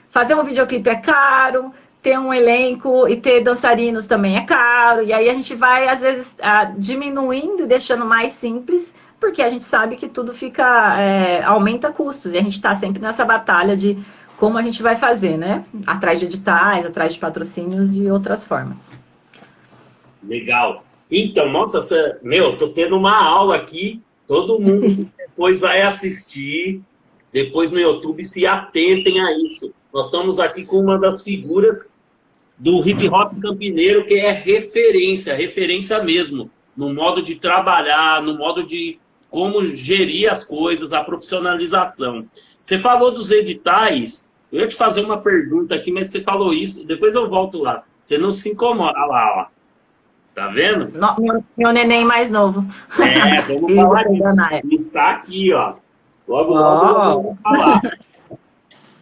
Fazer um videoclipe é caro, ter um elenco e ter dançarinos também é caro, e aí a gente vai, às vezes, diminuindo e deixando mais simples, porque a gente sabe que tudo aumenta custos, e a gente está sempre nessa batalha de como a gente vai fazer, né? Atrás de editais, atrás de patrocínios e outras formas. Legal. Então, nossa, tô tendo uma aula aqui, todo mundo depois vai assistir, depois no YouTube, se atentem a isso. Nós estamos aqui com uma das figuras do hip hop campineiro, que é referência mesmo, no modo de trabalhar, no modo de como gerir as coisas, a profissionalização. Você falou dos editais, eu ia te fazer uma pergunta aqui, mas você falou isso, depois eu volto lá. Você não se incomoda. Olha lá, ó. Tá vendo? Meu neném mais novo. Vamos falar disso. Está aqui, ó. Logo, vamos falar.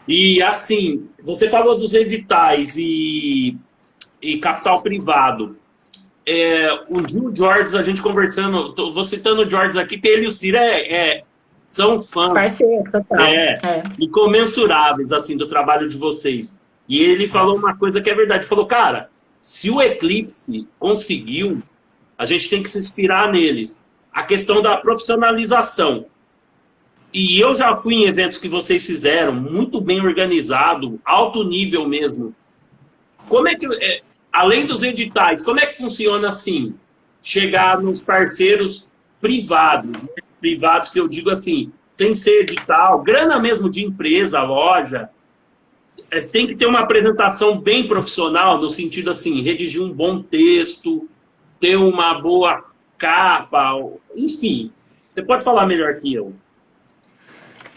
E assim, você falou dos editais e capital privado. O Gil George, a gente conversando, vou citando o George aqui, porque ele e o Ciro são fãs parceiro, total. Incomensuráveis assim, do trabalho de vocês. E ele falou uma coisa que é verdade. Falou, cara, se o Eclipse conseguiu, a gente tem que se inspirar neles. A questão da profissionalização. E eu já fui em eventos que vocês fizeram, muito bem organizado, alto nível mesmo. Como é que, além dos editais, como é que funciona assim? Chegar nos parceiros privados, né? Privados que eu digo assim, sem ser edital, grana mesmo de empresa, loja. Tem que ter uma apresentação bem profissional, no sentido assim, redigir um bom texto, ter uma boa capa, enfim. Você pode falar melhor que eu.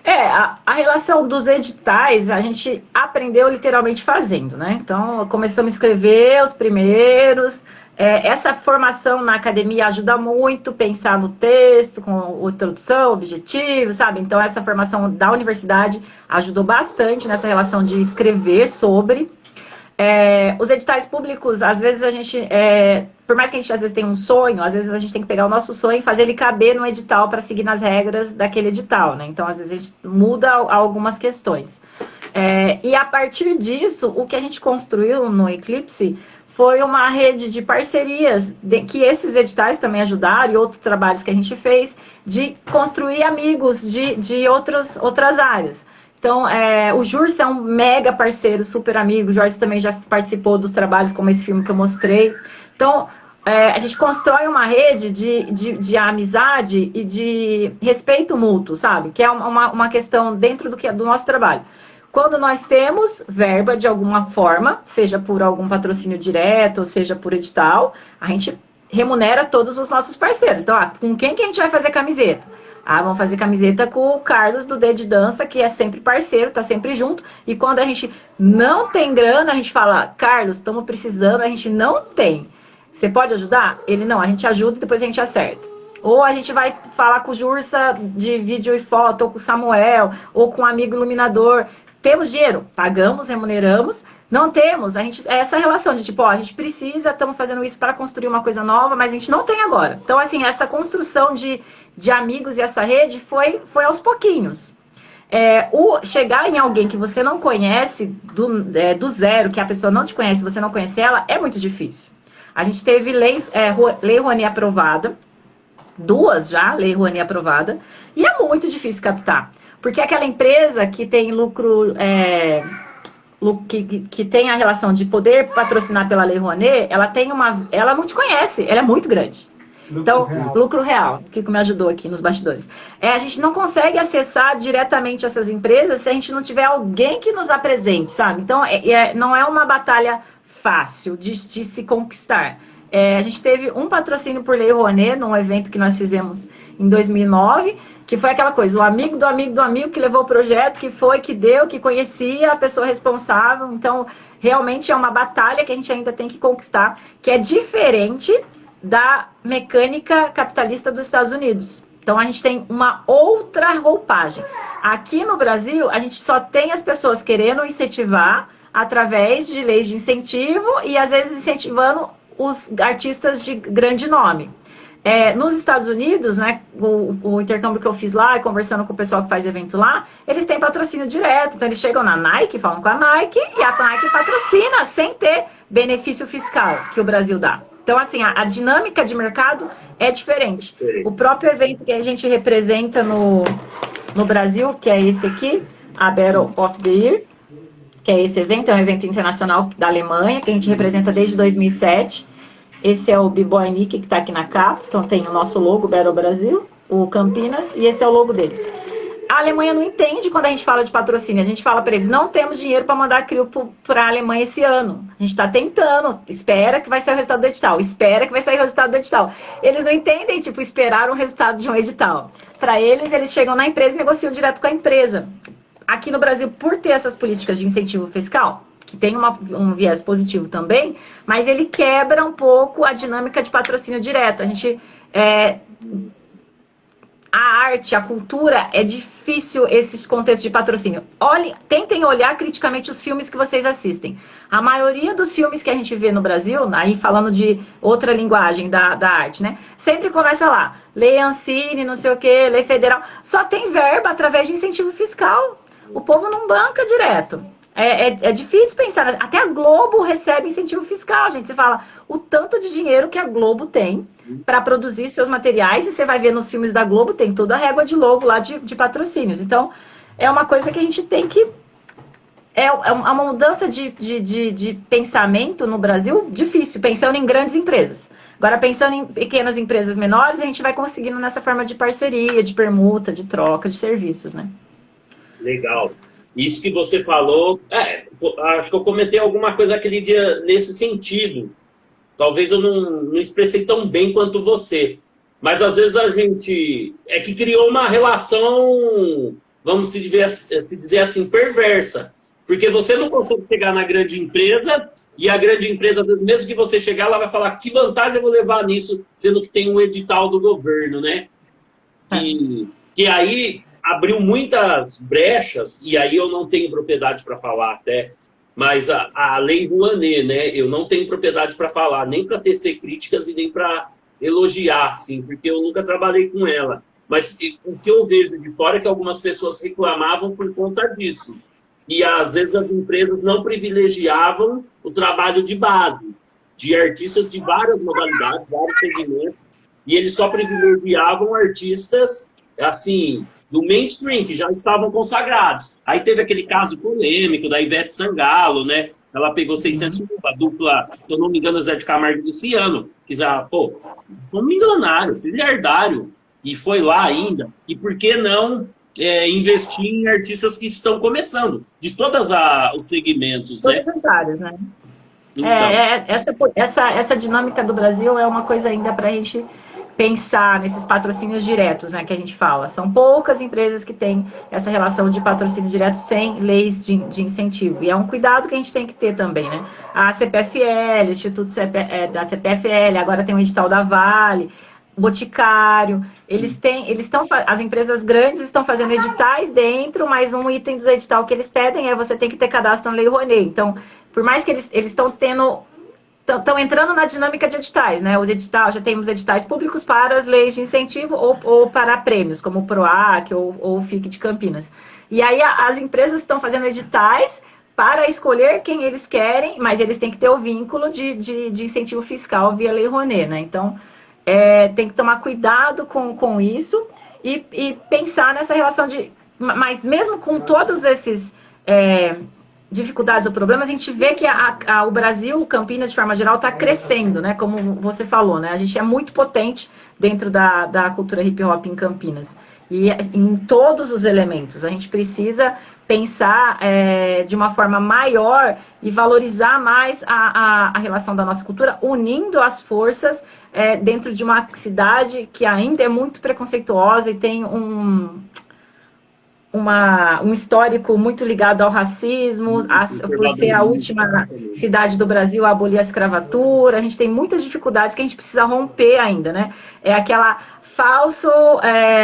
A relação dos editais, a gente aprendeu literalmente fazendo, né? Então, começamos a escrever os primeiros. Essa formação na academia ajuda muito, pensar no texto, com introdução, objetivo, sabe? Então, essa formação da universidade ajudou bastante nessa relação de escrever sobre. Os editais públicos, às vezes a gente, por mais que a gente às vezes tenha um sonho, às vezes a gente tem que pegar o nosso sonho e fazer ele caber no edital para seguir nas regras daquele edital, né? Então, às vezes a gente muda algumas questões. E a partir disso, o que a gente construiu no Eclipse foi uma rede de parcerias, que esses editais também ajudaram, e outros trabalhos que a gente fez, de construir amigos de outras áreas. Então, o Jursa é um mega parceiro, super amigo. O Jorge também já participou dos trabalhos, como esse filme que eu mostrei. Então, a gente constrói uma rede de amizade e de respeito mútuo, sabe? Que é uma questão dentro do nosso trabalho. Quando nós temos verba de alguma forma, seja por algum patrocínio direto, ou seja por edital, a gente remunera todos os nossos parceiros. Então, com quem que a gente vai fazer camiseta? Vamos fazer camiseta com o Carlos do D de Dança, que é sempre parceiro, tá sempre junto. E quando a gente não tem grana, a gente fala, Carlos, estamos precisando, a gente não tem. Você pode ajudar? Ele, não, a gente ajuda e depois a gente acerta. Ou a gente vai falar com o Jursa de vídeo e foto, ou com o Samuel, ou com um amigo iluminador. Temos dinheiro? Pagamos, remuneramos. Não temos, é essa relação de tipo, a gente precisa, estamos fazendo isso para construir uma coisa nova, mas a gente não tem agora. Então, assim, essa construção de amigos e essa rede foi aos pouquinhos. Chegar em alguém que você não conhece, do zero, que a pessoa não te conhece, você não conhece ela, é muito difícil. A gente teve Lei Rouanet aprovada, 2 já, Lei Rouanet aprovada, e é muito difícil captar. Porque aquela empresa que tem lucro... que tem a relação de poder patrocinar pela Lei Rouanet, ela não te conhece, ela é muito grande. Lucro real, que me ajudou aqui nos bastidores. A gente não consegue acessar diretamente essas empresas se a gente não tiver alguém que nos apresente, sabe? Então, não é uma batalha fácil de se conquistar. A gente teve um patrocínio por Lei Rouanet, num evento que nós fizemos em 2009, que foi aquela coisa, o amigo do amigo do amigo que levou o projeto, que foi, que deu, que conhecia a pessoa responsável. Então, realmente é uma batalha que a gente ainda tem que conquistar, que é diferente da mecânica capitalista dos Estados Unidos. Então, a gente tem uma outra roupagem. Aqui no Brasil, a gente só tem as pessoas querendo incentivar através de leis de incentivo e, às vezes, incentivando os artistas de grande nome. Nos Estados Unidos, né, o intercâmbio que eu fiz lá, conversando com o pessoal que faz evento lá, eles têm patrocínio direto. Então, eles chegam na Nike, falam com a Nike, e a Nike patrocina sem ter benefício fiscal que o Brasil dá. Então, assim, a dinâmica de mercado é diferente. O próprio evento que a gente representa no Brasil, que é esse aqui, a Battle of the Year, que é esse evento, é um evento internacional da Alemanha, que a gente representa desde 2007. Esse é o B-Boy Nick, que está aqui na capa. Então tem o nosso logo, Battle Brasil, o Campinas, e esse é o logo deles. A Alemanha não entende quando a gente fala de patrocínio. A gente fala para eles, não temos dinheiro para mandar CRIO para a Alemanha esse ano. A gente está tentando, espera que vai sair o resultado do edital, espera que vai sair o resultado do edital. Eles não entendem, tipo, esperar um resultado de um edital. Para eles chegam na empresa e negociam direto com a empresa. Aqui no Brasil, por ter essas políticas de incentivo fiscal, que tem um viés positivo também, mas ele quebra um pouco a dinâmica de patrocínio direto. A gente... a arte, a cultura, é difícil esses contextos de patrocínio. Tentem olhar criticamente os filmes que vocês assistem. A maioria dos filmes que a gente vê no Brasil, aí falando de outra linguagem da arte, né? Sempre começa lá, Lei Ancine, não sei o quê, Lei Federal. Só tem verba através de incentivo fiscal. O povo não banca direto. É difícil pensar. Até a Globo recebe incentivo fiscal, gente. Você fala o tanto de dinheiro que a Globo tem para produzir seus materiais, e você vai ver nos filmes da Globo, tem toda a régua de logo lá de patrocínios. Então, é uma coisa que a gente tem que... É uma mudança de pensamento no Brasil difícil, pensando em grandes empresas. Agora, pensando em pequenas empresas menores, a gente vai conseguindo nessa forma de parceria, de permuta, de troca de serviços, né? Legal. Isso que você falou, acho que eu comentei alguma coisa aquele dia nesse sentido. Talvez eu não expressei tão bem quanto você. Mas às vezes a gente... É que criou uma relação, vamos se dizer assim, perversa. Porque você não consegue chegar na grande empresa, e a grande empresa, às vezes, mesmo que você chegar, ela vai falar que vantagem eu vou levar nisso, sendo que tem um edital do governo, né? Que aí... abriu muitas brechas, e aí eu não tenho propriedade para falar até, mas a Lei Rouanet, né? Eu não tenho propriedade para falar, nem para tecer críticas e nem para elogiar, assim, porque eu nunca trabalhei com ela. Mas o que eu vejo de fora é que algumas pessoas reclamavam por conta disso. E às vezes as empresas não privilegiavam o trabalho de base. de artistas de várias modalidades, vários segmentos, e eles só privilegiavam artistas, assim, do mainstream, que já estavam consagrados. Aí teve aquele caso polêmico da Ivete Sangalo, né? Ela pegou 600 mil, a dupla, se eu não me engano, Zé de Camargo e Luciano. Pô, foi um milionário, trilhardário, e foi lá ainda. E por que não investir em artistas que estão começando, de todos os segmentos, né? Todas as áreas, né? Então. Essa dinâmica do Brasil é uma coisa ainda para a gente pensar nesses patrocínios diretos, né, que a gente fala. São poucas empresas que têm essa relação de patrocínio direto sem leis de incentivo. E é um cuidado que a gente tem que ter também, né? A CPFL, Instituto da CPFL, agora tem o edital da Vale, Boticário, as empresas grandes estão fazendo editais dentro, mas um item do edital que eles pedem é você tem que ter cadastro na Lei Rouanet. Então, por mais que eles estão entrando na dinâmica de editais, né? Os editais, já temos editais públicos para as leis de incentivo ou para prêmios, como o PROAC ou o FIC de Campinas. E aí as empresas estão fazendo editais para escolher quem eles querem, mas eles têm que ter o vínculo de incentivo fiscal via Lei Rouanet, né? Então, tem que tomar cuidado com isso e pensar nessa relação de... Mas mesmo com todos esses dificuldades ou problemas, a gente vê que o Brasil, Campinas, de forma geral, está crescendo, né? Como você falou, né? A gente é muito potente dentro da cultura hip-hop em Campinas. E em todos os elementos. A gente precisa pensar de uma forma maior e valorizar mais a relação da nossa cultura, unindo as forças dentro de uma cidade que ainda é muito preconceituosa e tem um histórico muito ligado ao racismo, por ser a última cidade do Brasil a abolir a escravatura. A gente tem muitas dificuldades que a gente precisa romper ainda, né? É aquela falso,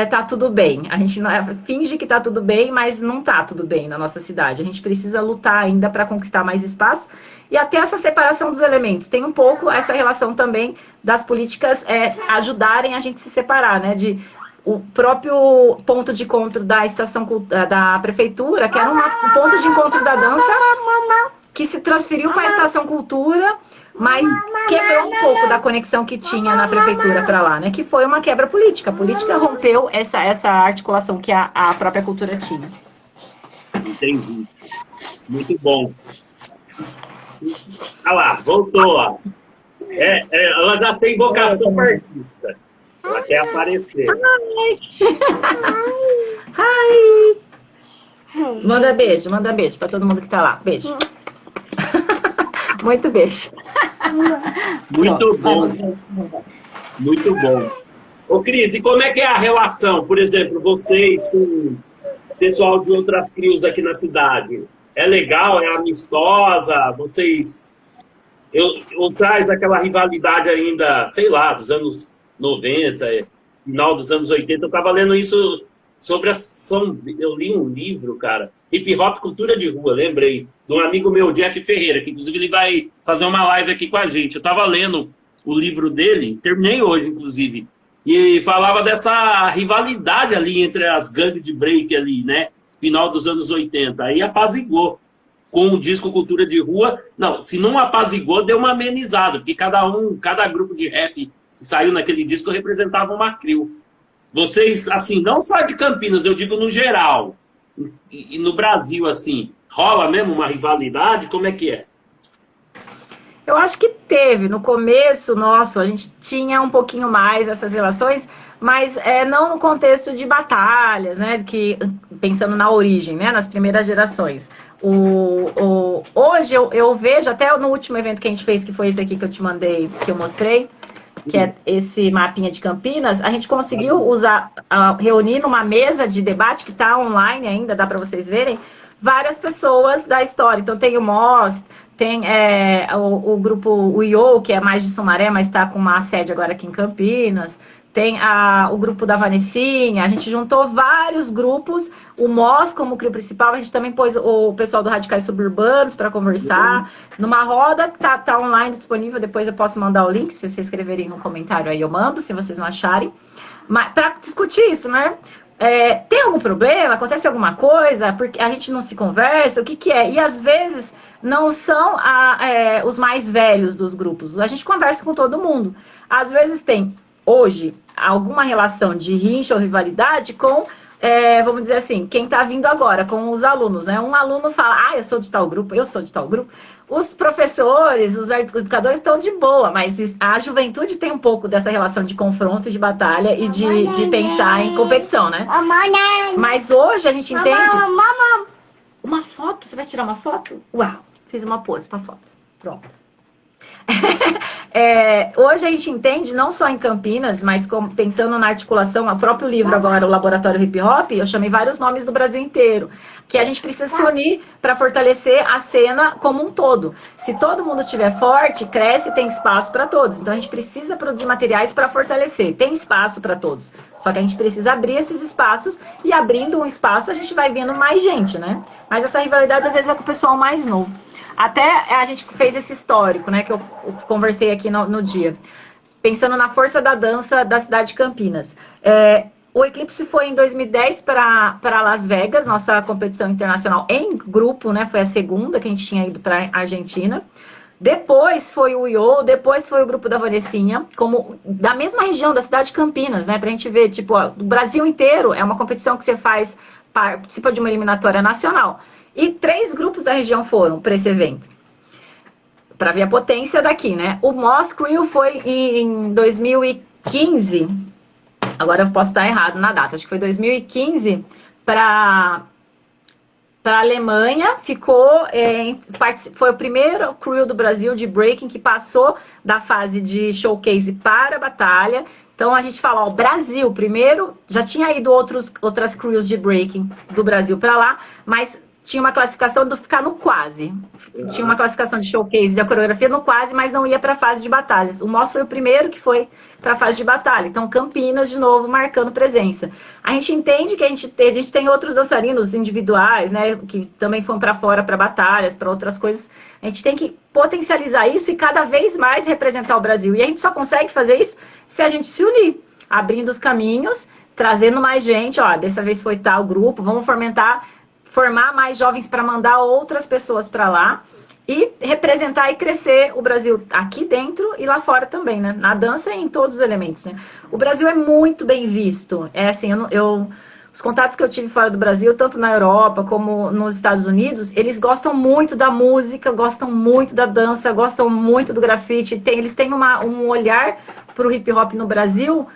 tá tudo bem. A gente finge que tá tudo bem, mas não tá tudo bem na nossa cidade. A gente precisa lutar ainda para conquistar mais espaço e até essa separação dos elementos. Tem um pouco essa relação também das políticas ajudarem a gente se separar, né? O próprio ponto de encontro da estação da prefeitura, que era um ponto de encontro da dança, que se transferiu para a estação cultura, mas quebrou um pouco da conexão que tinha na prefeitura para lá, né? Que foi uma quebra política. A política rompeu essa articulação que a própria cultura tinha. Entendi. Muito bom. Olha lá, voltou, ó. Ela já tem vocação para artista. Ela quer aparecer. Ai. Manda beijo para todo mundo que tá lá. Beijo. Muito beijo. Muito bom. Muito bom. Ô, Cris, e como é que é a relação, por exemplo, vocês com o pessoal de outras crios aqui na cidade? É legal? É amistosa? Vocês... Eu traz aquela rivalidade ainda, sei lá, dos anos 90, final dos anos 80, eu estava lendo isso sobre eu li um livro, cara, Hip Hop Cultura de Rua, lembrei, de um amigo meu, Jeff Ferreira, que inclusive ele vai fazer uma live aqui com a gente. Eu estava lendo o livro dele, terminei hoje, inclusive, e falava dessa rivalidade ali entre as gangues de break ali, né, final dos anos 80, aí apaziguou com o disco Cultura de Rua. Não, se não apaziguou, deu uma amenizada, porque cada grupo de rap que saiu naquele disco representava uma CRIO. Vocês, assim, não só de Campinas, eu digo no geral, e no Brasil, assim, rola mesmo uma rivalidade? Como é que é? Eu acho que teve. No começo, a gente tinha um pouquinho mais essas relações, mas não no contexto de batalhas, né? Pensando na origem, né? Nas primeiras gerações. Hoje eu vejo, até no último evento que a gente fez, que foi esse aqui que eu te mandei, que eu mostrei, que é esse mapinha de Campinas, a gente conseguiu reunir numa mesa de debate, que está online ainda, dá para vocês verem, várias pessoas da história. Então tem o Moss, tem o grupo UIO, que é mais de Sumaré, mas está com uma sede agora aqui em Campinas. Tem o grupo da Vanessinha. A gente juntou vários grupos, o Moss como CRIO principal. A gente também pôs o pessoal do Radicais Suburbanos para conversar. Numa roda que tá online disponível, depois eu posso mandar o link, se vocês escreverem no comentário aí eu mando, se vocês não acharem. Mas para discutir isso, né? tem algum problema? Acontece alguma coisa? Porque a gente não se conversa? O que que é? E às vezes não são os mais velhos dos grupos. A gente conversa com todo mundo. Às vezes tem, hoje, alguma relação de rixa ou rivalidade com, vamos dizer assim, quem está vindo agora, com os alunos, né? Um aluno fala, eu sou de tal grupo, eu sou de tal grupo. Os professores, os educadores estão de boa, mas a juventude tem um pouco dessa relação de confronto, de batalha e de pensar em competição, né? Mas hoje a gente entende... Uma foto? Você vai tirar uma foto? Uau, fiz uma pose para foto. Pronto. Hoje a gente entende, não só em Campinas, mas pensando na articulação, o próprio livro agora, o Laboratório Hip Hop, eu chamei vários nomes do Brasil inteiro, que a gente precisa se unir para fortalecer a cena como um todo. Se todo mundo estiver forte, cresce e tem espaço para todos. Então a gente precisa produzir materiais para fortalecer. Tem espaço para todos. Só que a gente precisa abrir esses espaços e abrindo um espaço a gente vai vendo mais gente, né? Mas essa rivalidade às vezes é com o pessoal mais novo. Até a gente fez esse histórico, né, que eu conversei aqui no dia, pensando na força da dança da cidade de Campinas. O Eclipse foi em 2010 para Las Vegas, nossa competição internacional em grupo, né, foi a segunda que a gente tinha ido para a Argentina. Depois foi o IO, depois foi o grupo da Vanessinha, como da mesma região da cidade de Campinas, né, para a gente ver, tipo, o Brasil inteiro é uma competição que você faz, participa de uma eliminatória nacional. E 3 grupos da região foram para esse evento. Para ver a potência daqui, né? O Moss Crew foi em 2015. Agora eu posso estar errado na data. Acho que foi 2015 para a Alemanha. Foi o primeiro crew do Brasil de breaking que passou da fase de showcase para a batalha. Então a gente fala, o Brasil primeiro, já tinha ido outras crews de breaking do Brasil para lá, mas tinha uma classificação do ficar no quase. Tinha uma classificação de showcase, de coreografia no quase, mas não ia para a fase de batalhas. O nosso foi o primeiro que foi para a fase de batalha. Então, Campinas, de novo, marcando presença. A gente entende que a gente tem outros dançarinos individuais, né, que também foram para fora, para batalhas, para outras coisas. A gente tem que potencializar isso e cada vez mais representar o Brasil. E a gente só consegue fazer isso se a gente se unir, abrindo os caminhos, trazendo mais gente. Dessa vez foi tal grupo, vamos formar mais jovens para mandar outras pessoas para lá e representar e crescer o Brasil aqui dentro e lá fora também, né? Na dança e em todos os elementos, né? O Brasil é muito bem visto. Assim, os contatos que eu tive fora do Brasil, tanto na Europa como nos Estados Unidos, eles gostam muito da música, gostam muito da dança, gostam muito do grafite. Eles têm um olhar para o hip hop no Brasil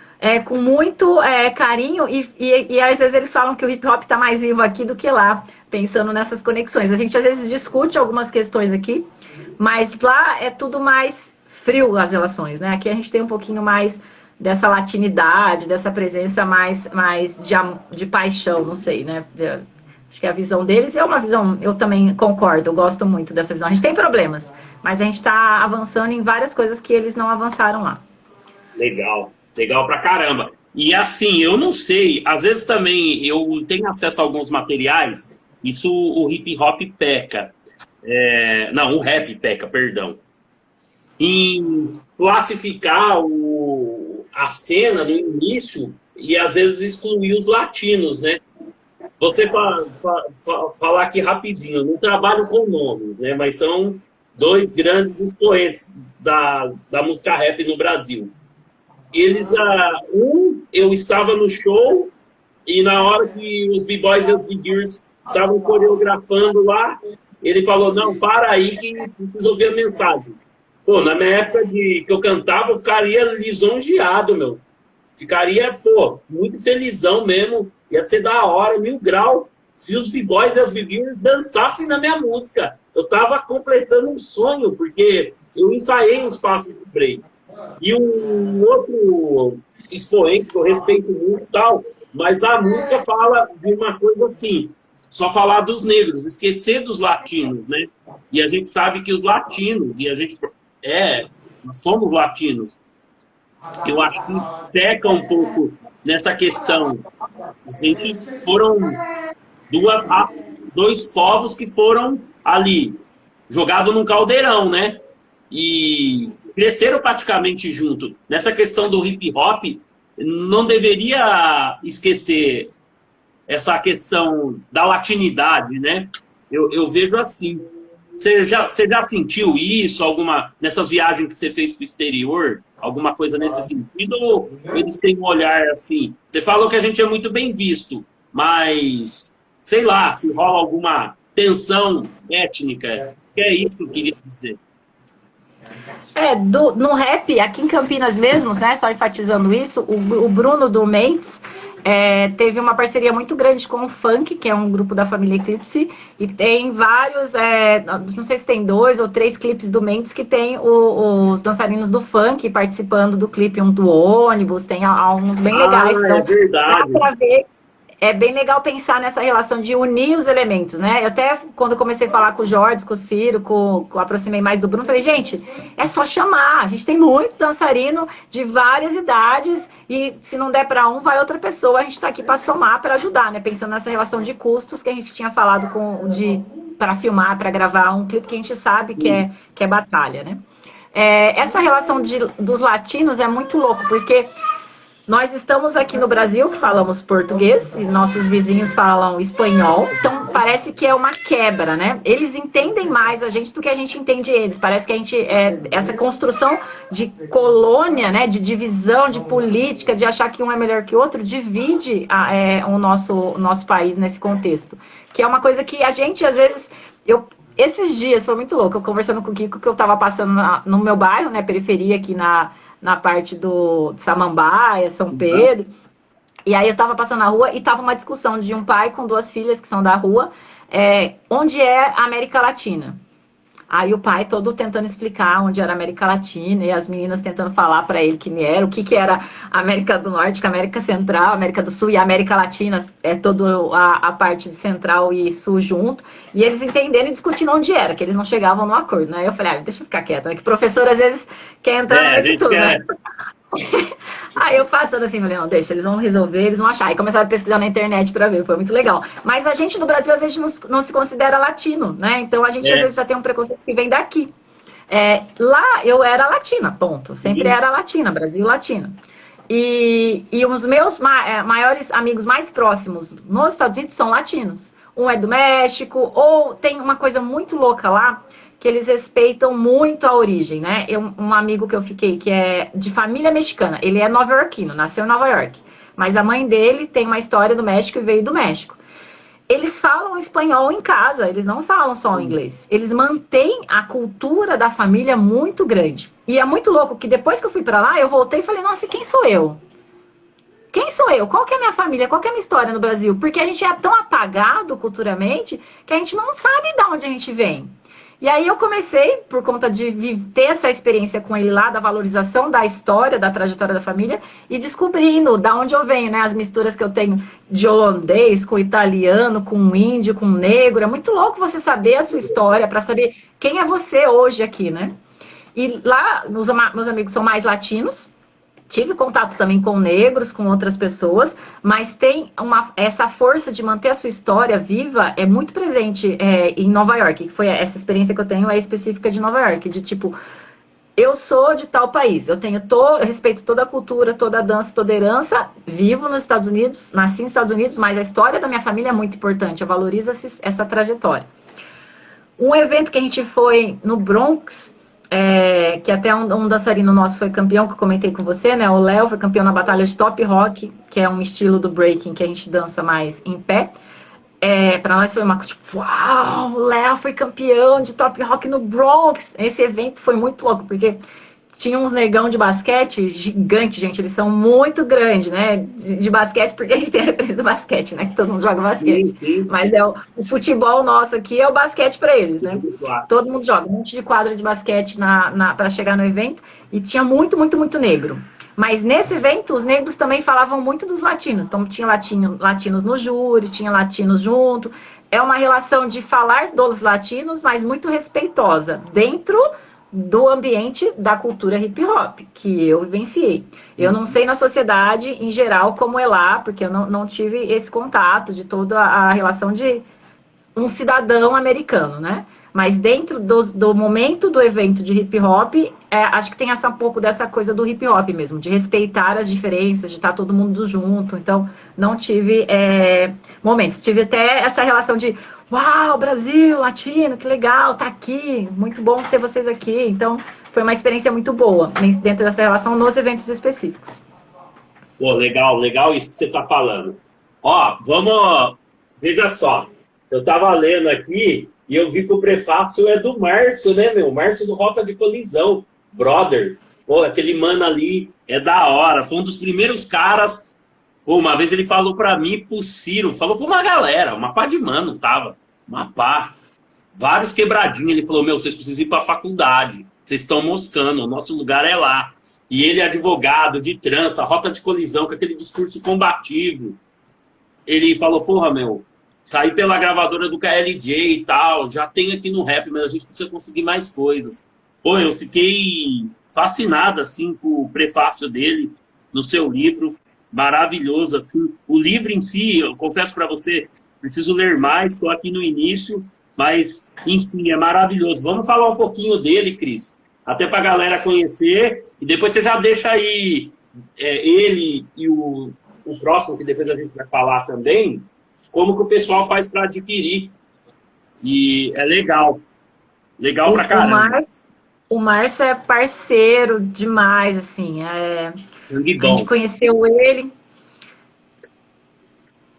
com muito carinho e às vezes eles falam que o hip hop está mais vivo aqui do que lá, pensando nessas conexões. A gente às vezes discute algumas questões aqui, mas lá é tudo mais frio as relações, né? Aqui a gente tem um pouquinho mais dessa latinidade, dessa presença mais de paixão, não sei, né? Acho que a visão deles é uma visão, eu também concordo, eu gosto muito dessa visão. A gente tem problemas, mas a gente está avançando em várias coisas que eles não avançaram lá. Legal. Legal pra caramba. E assim, eu não sei, às vezes também eu tenho acesso a alguns materiais, isso o hip hop peca. Não, o rap peca, perdão. Em classificar a cena no início e às vezes excluir os latinos, né? Você falar aqui rapidinho, eu não trabalho com nomes, né? Mas são 2 grandes expoentes da música rap no Brasil. Eles, eu estava no show e na hora que os B-Boys e as B-Girls estavam coreografando lá, ele falou, não, para aí que precisa ouvir a mensagem. Pô, na minha época que eu cantava, eu ficaria lisonjeado, meu. Ficaria, muito felizão mesmo. Ia ser da hora, 1000 grau, se os B-Boys e as B-Girls dançassem na minha música. Eu tava completando um sonho, porque eu ensaiei uns passos de break. E um outro expoente que eu respeito muito e tal, mas da música fala de uma coisa assim, só falar dos negros, esquecer dos latinos, né? E a gente sabe que os latinos, e a gente nós somos latinos, eu acho que peca um pouco nessa questão. A gente foram 2 raças, 2 povos que foram ali, jogados num caldeirão, né? E cresceram praticamente junto. Nessa questão do hip hop, não deveria esquecer essa questão da latinidade, né? Eu vejo assim. Você já sentiu isso nessas viagens que você fez para o exterior? Alguma coisa nesse sentido? Ou eles têm um olhar assim? Você falou que a gente é muito bem visto, mas sei lá, se rola alguma tensão étnica. Que é isso que eu queria dizer. No rap, aqui em Campinas mesmo, né, só enfatizando isso, o Bruno do Mendes teve uma parceria muito grande com o Funk, que é um grupo da família Eclipse, e tem vários, não sei se tem 2 ou 3 clipes do Mendes que tem os dançarinos do Funk participando do clipe, um do ônibus, tem alguns bem legais, então É verdade. dá pra ver. É bem legal pensar nessa relação de unir os elementos, né? Eu até, quando comecei a falar com o Jorge, com o Ciro, aproximei mais do Bruno, falei, gente, é só chamar. A gente tem muito dançarino de várias idades e se não der para um, vai outra pessoa. A gente está aqui para somar, para ajudar, né? Pensando nessa relação de custos que a gente tinha falado para filmar, para gravar um clipe que a gente sabe que é batalha, né? Essa relação dos latinos é muito louco, porque nós estamos aqui no Brasil, que falamos português, e nossos vizinhos falam espanhol, então parece que é uma quebra, né? Eles entendem mais a gente do que a gente entende eles. Parece que a gente, essa construção de colônia, né, de divisão, de política, de achar que um é melhor que o outro, divide o nosso país nesse contexto. Que é uma coisa que a gente, às vezes, esses dias foi muito louco, eu conversando com o Kiko, que eu estava passando no meu bairro, né, periferia aqui na parte de Samambaia, São Pedro. E aí eu tava passando na rua e tava uma discussão de um pai com 2 filhas que são da rua, onde é a América Latina. Aí o pai todo tentando explicar onde era a América Latina e as meninas tentando falar para ele o que era a América do Norte, que a América Central, a América do Sul e a América Latina toda a parte de Central e Sul junto. E eles entendendo e discutindo onde era, que eles não chegavam no acordo, né? Eu falei, deixa eu ficar quieta, né? Que professor às vezes quer entrar no meio de tudo, né? Aí eu passando assim, falei, não, deixa, eles vão resolver, eles vão achar. E começaram a pesquisar na internet pra ver, foi muito legal. Mas a gente no Brasil, às vezes, não se considera latino, né? Então a gente, às vezes, já tem um preconceito que vem daqui. Lá eu era latina, ponto. Sempre era latina, Brasil latina. E os meus maiores amigos mais próximos nos Estados Unidos são latinos. Um é do México, ou tem uma coisa muito louca lá, que eles respeitam muito a origem, né? Um amigo que eu fiquei, que é de família mexicana, ele é nova-iorquino, nasceu em Nova York, mas a mãe dele tem uma história do México e veio do México. Eles falam espanhol em casa, eles não falam só o inglês. Eles mantêm a cultura da família muito grande. E é muito louco que depois que eu fui pra lá, eu voltei e falei, nossa, quem sou eu? Quem sou eu? Qual que é a minha família? Qual que é a minha história no Brasil? Porque a gente é tão apagado culturalmente que a gente não sabe de onde a gente vem. E aí eu comecei, por conta de ter essa experiência com ele lá, da valorização da história, da trajetória da família, e descobrindo da onde eu venho, né? As misturas que eu tenho de holandês com italiano, com índio, com negro. É muito louco você saber a sua história, para saber quem é você hoje aqui, né? E lá, meus amigos são mais latinos. Tive contato também com negros, com outras pessoas, mas tem essa força de manter a sua história viva é muito presente em Nova York, que foi essa experiência que eu tenho específica de Nova York, de tipo, eu sou de tal país, eu respeito toda a cultura, toda a dança, toda a herança, vivo nos Estados Unidos, nasci nos Estados Unidos, mas a história da minha família é muito importante, eu valorizo essa trajetória. Um evento que a gente foi no Bronx, que até um dançarino nosso foi campeão, que eu comentei com você, né? O Léo foi campeão na batalha de top rock, que é um estilo do breaking que a gente dança mais em pé. Pra nós foi uma coisa tipo, uau, o Léo foi campeão de top rock no Bronx. Esse evento foi muito louco, porque tinha uns negão de basquete gigante, gente, eles são muito grandes, né? De basquete, porque a gente tem a referência do basquete, né? Que todo mundo joga basquete. Mas o futebol nosso aqui é o basquete para eles, né? Todo mundo joga, um monte de quadra de basquete para chegar no evento. E tinha muito, muito, muito negro. Mas nesse evento, os negros também falavam muito dos latinos. Então tinha latinos no júri, tinha latinos junto. É uma relação de falar dos latinos, mas muito respeitosa. Dentro do ambiente da cultura hip hop, que eu vivenciei. Eu não sei na sociedade em geral como é lá, porque eu não tive esse contato de toda a relação de um cidadão americano, né? Mas dentro do momento do evento de hip hop, acho que tem um pouco dessa coisa do hip hop mesmo, de respeitar as diferenças, de estar todo mundo junto. Então, não tive momentos. Tive até essa relação de, uau, Brasil, latino, que legal, tá aqui, muito bom ter vocês aqui. Então, foi uma experiência muito boa dentro dessa relação nos eventos específicos. Pô, legal, legal isso que você tá falando. Ó, vamos... Veja só, eu tava lendo aqui e eu vi que o prefácio é do Márcio, né, meu? Márcio do Rota de Colisão, brother. Pô, aquele mano ali é da hora. Foi um dos primeiros caras. Pô, uma vez ele falou pra mim, pro Ciro, falou pra uma galera, uma pá de mano tava. Uma pá. Vários quebradinhos. Ele falou, meu, vocês precisam ir pra faculdade. Vocês estão moscando, o nosso lugar é lá. E ele é advogado de trança, Rota de Colisão, com aquele discurso combativo. Ele falou, porra, meu, saí pela gravadora do KLJ e tal, já tem aqui no rap, mas a gente precisa conseguir mais coisas. Pô, eu fiquei fascinado, assim, com o prefácio dele no seu livro, maravilhoso, assim. O livro em si, eu confesso para você, preciso ler mais, estou aqui no início, mas, enfim, é maravilhoso. Vamos falar um pouquinho dele, Cris, até para a galera conhecer, e depois você já deixa aí ele e o próximo, que depois a gente vai falar também, como que o pessoal faz para adquirir. E é legal. Legal pra caramba. O Márcio é parceiro demais, assim. Sangue A bom. gente conheceu ele...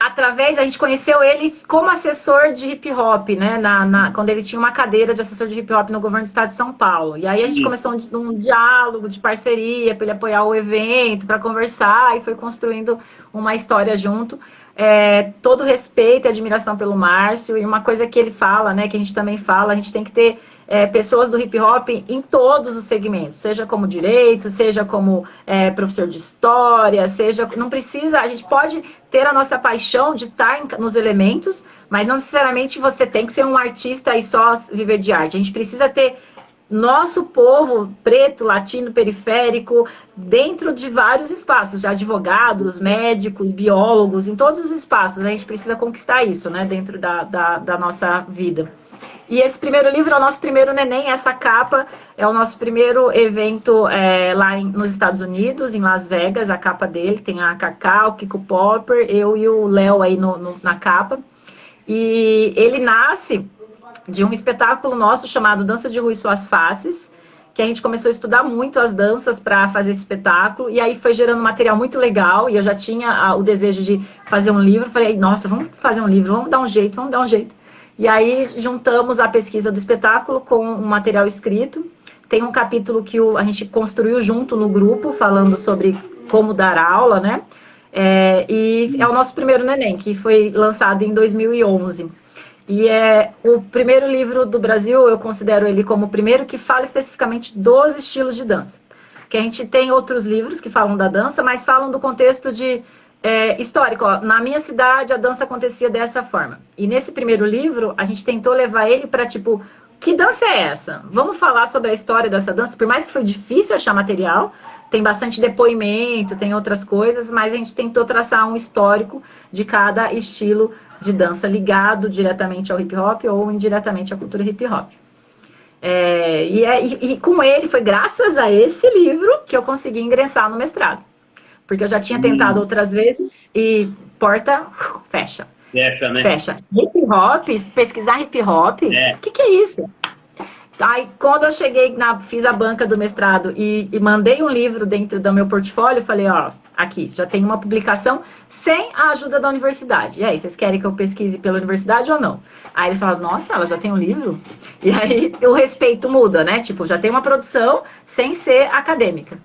A gente conheceu ele como assessor de hip hop, né? Quando ele tinha uma cadeira de assessor de hip hop no governo do estado de São Paulo. E aí a gente começou um diálogo de parceria para ele apoiar o evento, para conversar, e foi construindo uma história junto. Todo respeito e admiração pelo Márcio, e uma coisa que ele fala, né? Que a gente também fala, a gente tem que ter pessoas do hip hop em todos os segmentos, seja como direito, seja como professor de história, não precisa, a gente pode ter a nossa paixão de estar nos elementos, mas não necessariamente você tem que ser um artista e só viver de arte. A gente precisa ter nosso povo preto, latino, periférico, dentro de vários espaços, de advogados, médicos, biólogos, em todos os espaços. A gente precisa conquistar isso, né, dentro da nossa vida. E esse primeiro livro é o nosso primeiro neném, essa capa é o nosso primeiro evento lá nos Estados Unidos, em Las Vegas, a capa dele, tem a Cacau, o Kiko Popper, eu e o Léo aí na capa. E ele nasce de um espetáculo nosso chamado Dança de Rua e Suas Faces, que a gente começou a estudar muito as danças para fazer esse espetáculo, e aí foi gerando material muito legal, e eu já tinha o desejo de fazer um livro, falei, nossa, vamos fazer um livro, vamos dar um jeito. E aí juntamos a pesquisa do espetáculo com um material escrito. Tem um capítulo que a gente construiu junto no grupo, falando sobre como dar aula, né? E é o nosso primeiro neném, que foi lançado em 2011. E é o primeiro livro do Brasil, eu considero ele como o primeiro que fala especificamente dos estilos de dança. Que a gente tem outros livros que falam da dança, mas falam do contexto histórico. Ó, na minha cidade, a dança acontecia dessa forma. E nesse primeiro livro, a gente tentou levar ele para, tipo, que dança é essa? Vamos falar sobre a história dessa dança. Por mais que foi difícil achar material, tem bastante depoimento, tem outras coisas, mas a gente tentou traçar um histórico de cada estilo de dança ligado diretamente ao hip hop ou indiretamente à cultura hip hop. E com ele, foi graças a esse livro que eu consegui ingressar no mestrado. Porque eu já tinha tentado outras vezes e porta fecha. Fecha, né? Fecha. Hip hop, pesquisar hip hop, o que é isso? Aí, quando eu cheguei, fiz a banca do mestrado e mandei um livro dentro do meu portfólio, falei, ó, aqui, já tem uma publicação sem a ajuda da universidade. E aí, vocês querem que eu pesquise pela universidade ou não? Aí eles falaram, nossa, ela já tem um livro? E aí, o respeito muda, né? Tipo, já tem uma produção sem ser acadêmica.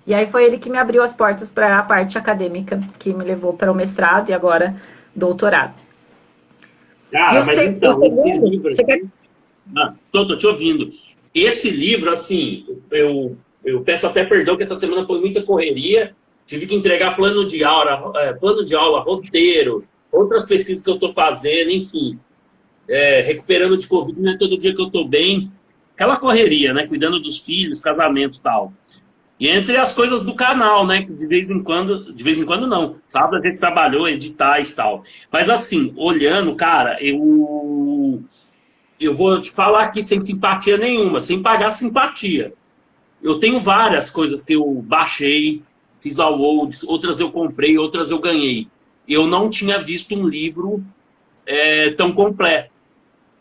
E aí foi ele que me abriu as portas para a parte acadêmica, que me levou para o mestrado e agora doutorado. Cara, mas então, esse livro aqui... Tô te ouvindo. Esse livro, assim, eu peço até perdão que essa semana foi muita correria, tive que entregar plano de aula, roteiro, outras pesquisas que eu estou fazendo, enfim, recuperando de Covid, não é todo dia que eu estou bem, aquela correria, né, cuidando dos filhos, casamento e tal. E entre as coisas do canal, né, que de vez em quando não, sábado a gente trabalhou, editais e tal. Mas assim, olhando, cara, eu vou te falar aqui sem simpatia nenhuma, sem pagar simpatia. Eu tenho várias coisas que eu baixei, fiz downloads, outras eu comprei, outras eu ganhei. Eu não tinha visto um livro tão completo.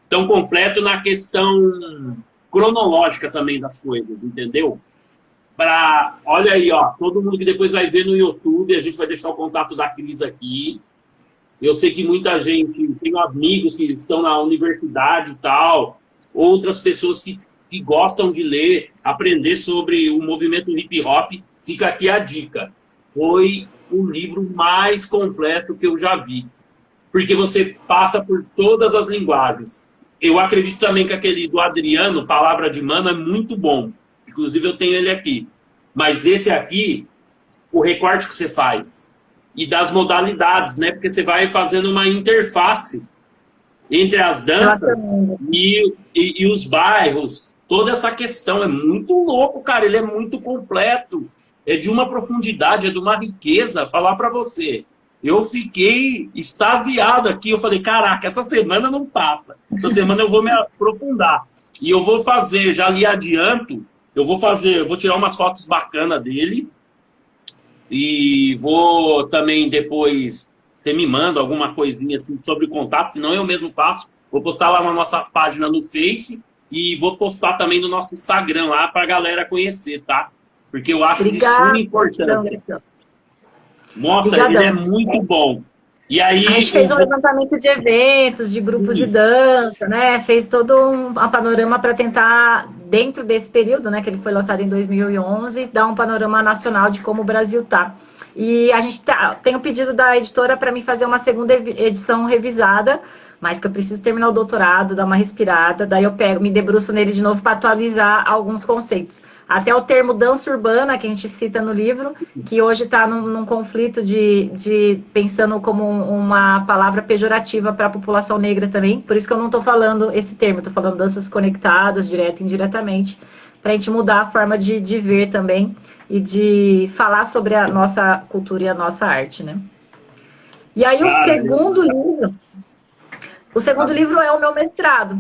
Tão completo na questão cronológica também das coisas, entendeu? Olha aí, ó, todo mundo que depois vai ver no YouTube, a gente vai deixar o contato da Cris aqui. Eu sei que muita gente, tenho amigos que estão na universidade e tal, outras pessoas que gostam de ler, aprender sobre o movimento hip hop. Fica aqui a dica. Foi o livro mais completo que eu já vi. Porque você passa por todas as linguagens. Eu acredito também que aquele do Adriano, Palavra de Mano, é muito bom. Inclusive, eu tenho ele aqui. Mas esse aqui, o recorte que você faz, e das modalidades, né? Porque você vai fazendo uma interface entre as danças e os bairros. Toda essa questão é muito louco, cara. Ele é muito completo. É de uma profundidade, é de uma riqueza. Falar para você. Eu fiquei extasiado aqui. Eu falei, caraca, essa semana não passa. Essa semana eu vou me aprofundar. E eu vou fazer, já lhe adianto, eu vou tirar umas fotos bacanas dele. E vou também depois, você me manda alguma coisinha assim sobre o contato, senão eu mesmo faço. Vou postar lá na nossa página no Face e vou postar também no nosso Instagram lá pra galera conhecer, tá? Porque eu acho de suma importância. Nossa, ele é muito bom. E aí, a gente fez um levantamento de eventos, de grupos de dança, né? Fez todo um panorama para tentar, dentro desse período, né, que ele foi lançado em 2011, dar um panorama nacional de como o Brasil tá. E a gente tem o pedido da editora para mim fazer uma segunda edição revisada, mas que eu preciso terminar o doutorado, dar uma respirada, daí eu me debruço nele de novo para atualizar alguns conceitos. Até o termo dança urbana, que a gente cita no livro, que hoje está num conflito de pensando como uma palavra pejorativa para a população negra também. Por isso que eu não estou falando esse termo, estou falando danças conectadas, direta e indiretamente, para a gente mudar a forma de ver também e de falar sobre a nossa cultura e a nossa arte, né? E aí o segundo livro é o meu mestrado.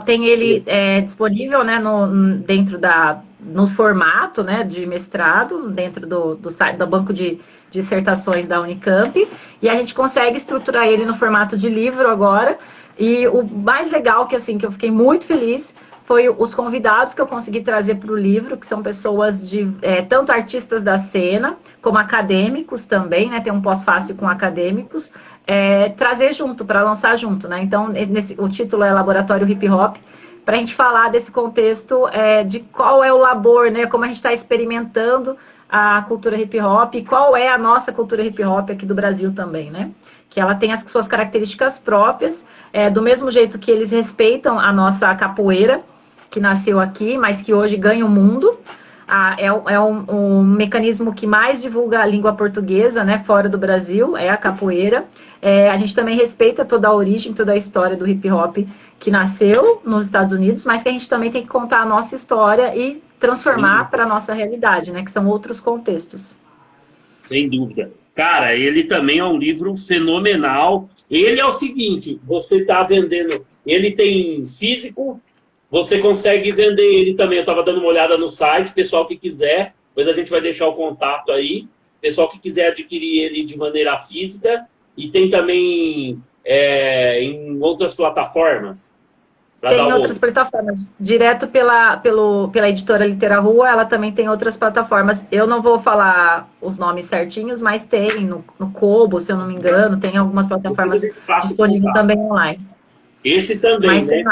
Tem ele disponível, né, no formato, né, de mestrado, dentro do site do banco de dissertações da Unicamp, e a gente consegue estruturar ele no formato de livro agora. E o mais legal que eu fiquei muito feliz foi os convidados que eu consegui trazer para o livro, que são pessoas tanto artistas da cena, como acadêmicos também, né? Tem um pós-fácil com acadêmicos, trazer junto, para lançar junto, né? Então, o título é Laboratório Hip Hop, para a gente falar desse contexto de qual é o labor, né? Como a gente está experimentando a cultura hip hop e qual é a nossa cultura hip hop aqui do Brasil também, né? Que ela tem as suas características próprias, do mesmo jeito que eles respeitam a nossa capoeira, que nasceu aqui, mas que hoje ganha o mundo. É um mecanismo que mais divulga a língua portuguesa, né, fora do Brasil, é a capoeira. A gente também respeita toda a origem, toda a história do hip hop que nasceu nos Estados Unidos, mas que a gente também tem que contar a nossa história e transformar para a nossa realidade, né, que são outros contextos. Sem dúvida. Cara, ele também é um livro fenomenal. Ele é o seguinte, você está vendendo, ele tem físico, você consegue vender ele também. Eu estava dando uma olhada no site, pessoal que quiser, depois a gente vai deixar o contato aí, pessoal que quiser adquirir ele de maneira física, e tem também em outras plataformas. Tem outras plataformas. Direto pela editora Literarua, ela também tem outras plataformas. Eu não vou falar os nomes certinhos, mas tem no Kobo, se eu não me engano, tem algumas plataformas disponíveis também online. Esse também, mas, né?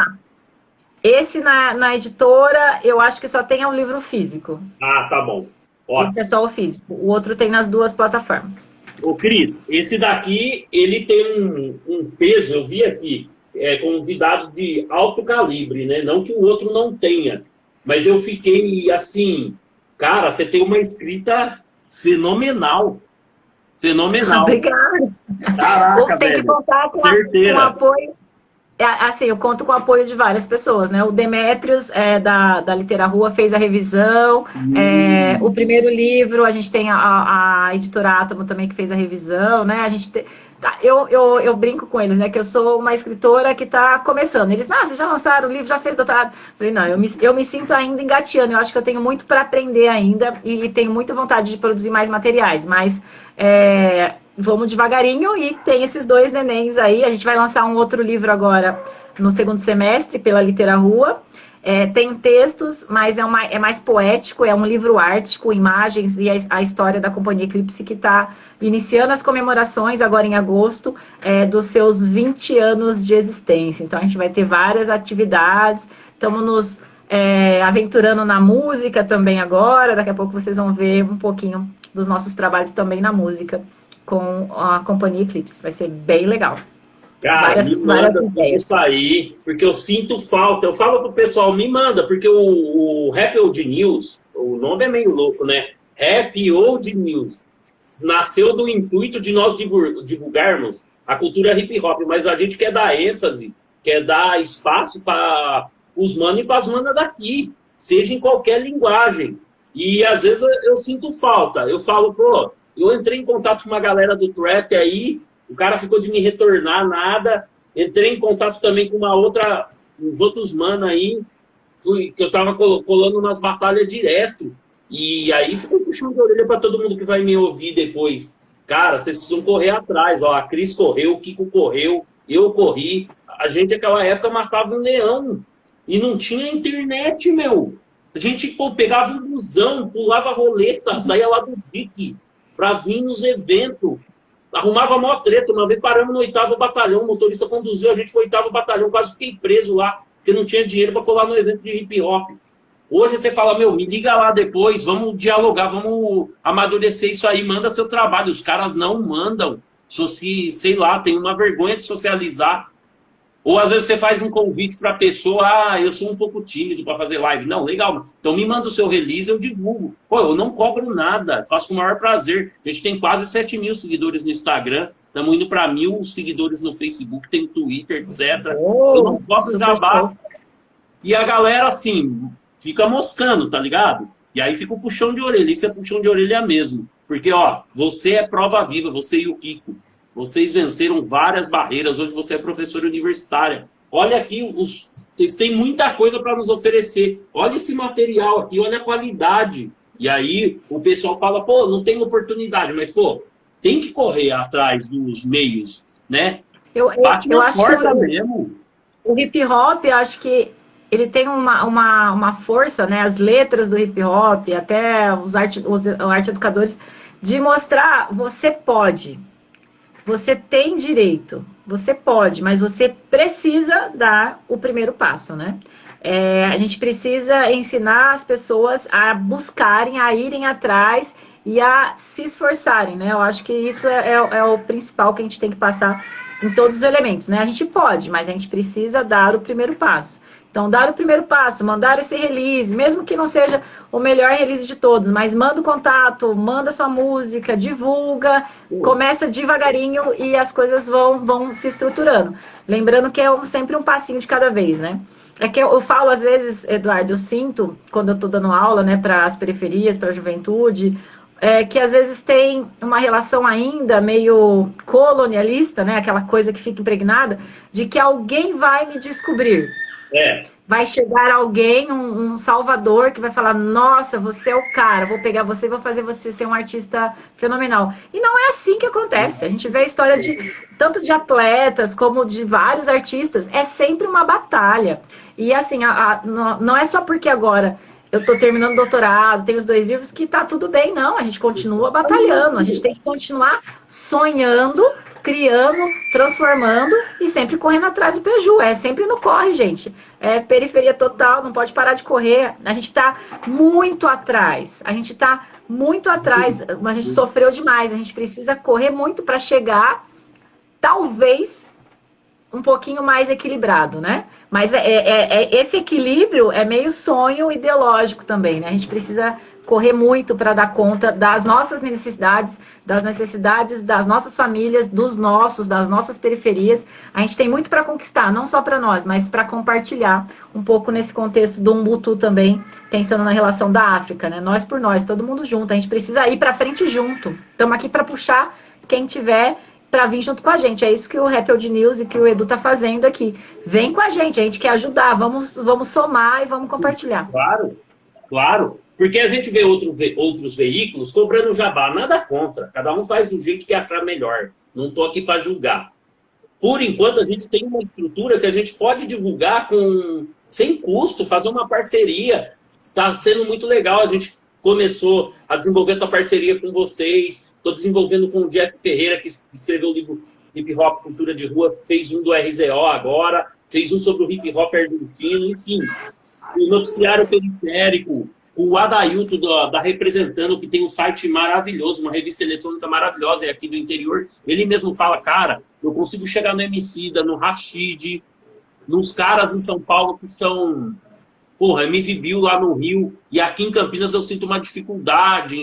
Esse na editora, eu acho que só tem um livro físico. Ah, tá bom. Ótimo. Esse é só o físico. O outro tem nas duas plataformas. Ô, Cris, esse daqui, ele tem um peso, eu vi aqui, convidados de alto calibre, né? Não que o outro não tenha, mas eu fiquei assim, cara, você tem uma escrita fenomenal. Fenomenal. Obrigada. Caraca, tem velho. Que contar com apoio. Assim, eu conto com o apoio de várias pessoas, né? O Demétrios, da Literarua, fez a revisão. O primeiro livro, a gente tem a editora Átomo também, que fez a revisão, né? A gente Tá, eu brinco com eles, né? Que eu sou uma escritora que está começando. Eles, vocês já lançaram o livro, já fez doutorado. Eu falei, não, eu me sinto ainda engateando. Eu acho que eu tenho muito para aprender ainda e tenho muita vontade de produzir mais materiais. Mas vamos devagarinho e tem esses 2 nenéns aí. A gente vai lançar um outro livro agora no segundo semestre pela Literarua. Tem textos, mas é mais poético, é um livro arte com imagens e a história da Companhia Eclipse que está iniciando as comemorações agora em agosto dos seus 20 anos de existência. Então a gente vai ter várias atividades, estamos nos aventurando na música também agora, daqui a pouco vocês vão ver um pouquinho dos nossos trabalhos também na música com a Companhia Eclipse, vai ser bem legal. Cara, me manda isso aí, porque eu sinto falta. Eu falo pro pessoal, me manda, porque o Rap Old News, o nome é meio louco, né? Rap Old News nasceu do intuito de nós divulgarmos a cultura hip hop, mas a gente quer dar ênfase, quer dar espaço para os manos e para as manas daqui, seja em qualquer linguagem. E às vezes eu sinto falta. Eu falo, pô, eu entrei em contato com uma galera do trap aí, o cara ficou de me retornar nada. Entrei em contato também com uns outros manos aí, que eu tava colando nas batalhas direto. E aí ficou puxando de orelha para todo mundo que vai me ouvir depois. Cara, vocês precisam correr atrás. Ó, a Cris correu, o Kiko correu, eu corri. A gente naquela época matava um leão. E não tinha internet, meu. A gente pegava um busão, pulava roleta, saía lá do DIC pra vir nos eventos. Arrumava a maior treta. Uma vez paramos no 8º batalhão, o motorista conduziu a gente pro 8º batalhão, quase fiquei preso lá, porque não tinha dinheiro para colar no evento de hip hop. Hoje você fala, meu, me liga lá depois, vamos dialogar, vamos amadurecer isso aí, manda seu trabalho. Os caras não mandam. Sei lá, tem uma vergonha de socializar. Ou às vezes você faz um convite para a pessoa, eu sou um pouco tímido para fazer live. Não, legal, então me manda o seu release, eu divulgo. Pô, eu não cobro nada, faço com o maior prazer. A gente tem quase 7 mil seguidores no Instagram, estamos indo para 1.000 seguidores no Facebook, tem Twitter, etc. Eu não cobro jabá. E a galera, assim, fica moscando, tá ligado? E aí fica o puxão de orelha, isso é puxão de orelha mesmo. Porque, ó, você é prova viva, você e o Kiko. Vocês venceram várias barreiras, hoje você é professora universitária. Olha aqui, vocês têm muita coisa para nos oferecer. Olha esse material aqui, olha a qualidade. E aí o pessoal fala, pô, não tem oportunidade, mas, pô, tem que correr atrás dos meios, né? Bate na porta mesmo. O hip hop, eu acho que ele tem uma força, né? As letras do hip hop, até os arte educadores, de mostrar, você pode. Você tem direito, você pode, mas você precisa dar o primeiro passo, né? A gente precisa ensinar as pessoas a buscarem, a irem atrás e a se esforçarem, né? Eu acho que isso é o principal que a gente tem que passar em todos os elementos, né? A gente pode, mas a gente precisa dar o primeiro passo. Então, dar o primeiro passo, mandar esse release, mesmo que não seja o melhor release de todos, mas manda o contato, manda sua música, divulga, começa devagarinho e as coisas vão se estruturando. Lembrando que é sempre um passinho de cada vez, né? É que eu falo às vezes, Eduardo, eu sinto, quando eu estou dando aula, né, para as periferias, para a juventude, que às vezes tem uma relação ainda meio colonialista, né, aquela coisa que fica impregnada, de que alguém vai me descobrir. Vai chegar alguém, um salvador, que vai falar, nossa, você é o cara, vou pegar você e vou fazer você ser um artista fenomenal. E não é assim que acontece. A gente vê a história tanto de atletas como de vários artistas. É sempre uma batalha. E assim, não é só porque agora eu estou terminando o doutorado, tenho os 2 livros, que tá tudo bem, não. A gente continua batalhando, a gente tem que continuar sonhando, criando, transformando e sempre correndo atrás do preju. É sempre no corre, gente. É periferia total, não pode parar de correr. A gente está muito atrás. A gente sofreu demais. A gente precisa correr muito para chegar, talvez, um pouquinho mais equilibrado, né? Mas esse equilíbrio é meio sonho ideológico também, né? A gente precisa correr muito para dar conta das nossas necessidades, das necessidades das nossas famílias, das nossas periferias. A gente tem muito para conquistar, não só para nós, mas para compartilhar um pouco nesse contexto do Ubuntu também, pensando na relação da África, né? Nós por nós, todo mundo junto. A gente precisa ir para frente junto. Estamos aqui para puxar quem tiver para vir junto com a gente. É isso que o Happy News e que o Edu tá fazendo aqui. Vem com a gente quer ajudar, vamos somar e vamos compartilhar. Claro, claro. Porque a gente vê outros veículos cobrando jabá, nada contra. Cada um faz do jeito que achar melhor. Não estou aqui para julgar. Por enquanto, a gente tem uma estrutura que a gente pode divulgar sem custo, fazer uma parceria. Está sendo muito legal. A gente começou a desenvolver essa parceria com vocês. Estou desenvolvendo com o Jeff Ferreira, que escreveu o livro Hip Hop Cultura de Rua, fez um do RZO agora, fez um sobre o hip hop argentino, enfim. O Noticiário Periférico, o Adailton da Representando, que tem um site maravilhoso, uma revista eletrônica maravilhosa, é aqui do interior. Ele mesmo fala, cara, eu consigo chegar no Emicida, no Rashid, nos caras em São Paulo que são, porra, MV Bill lá no Rio, e aqui em Campinas eu sinto uma dificuldade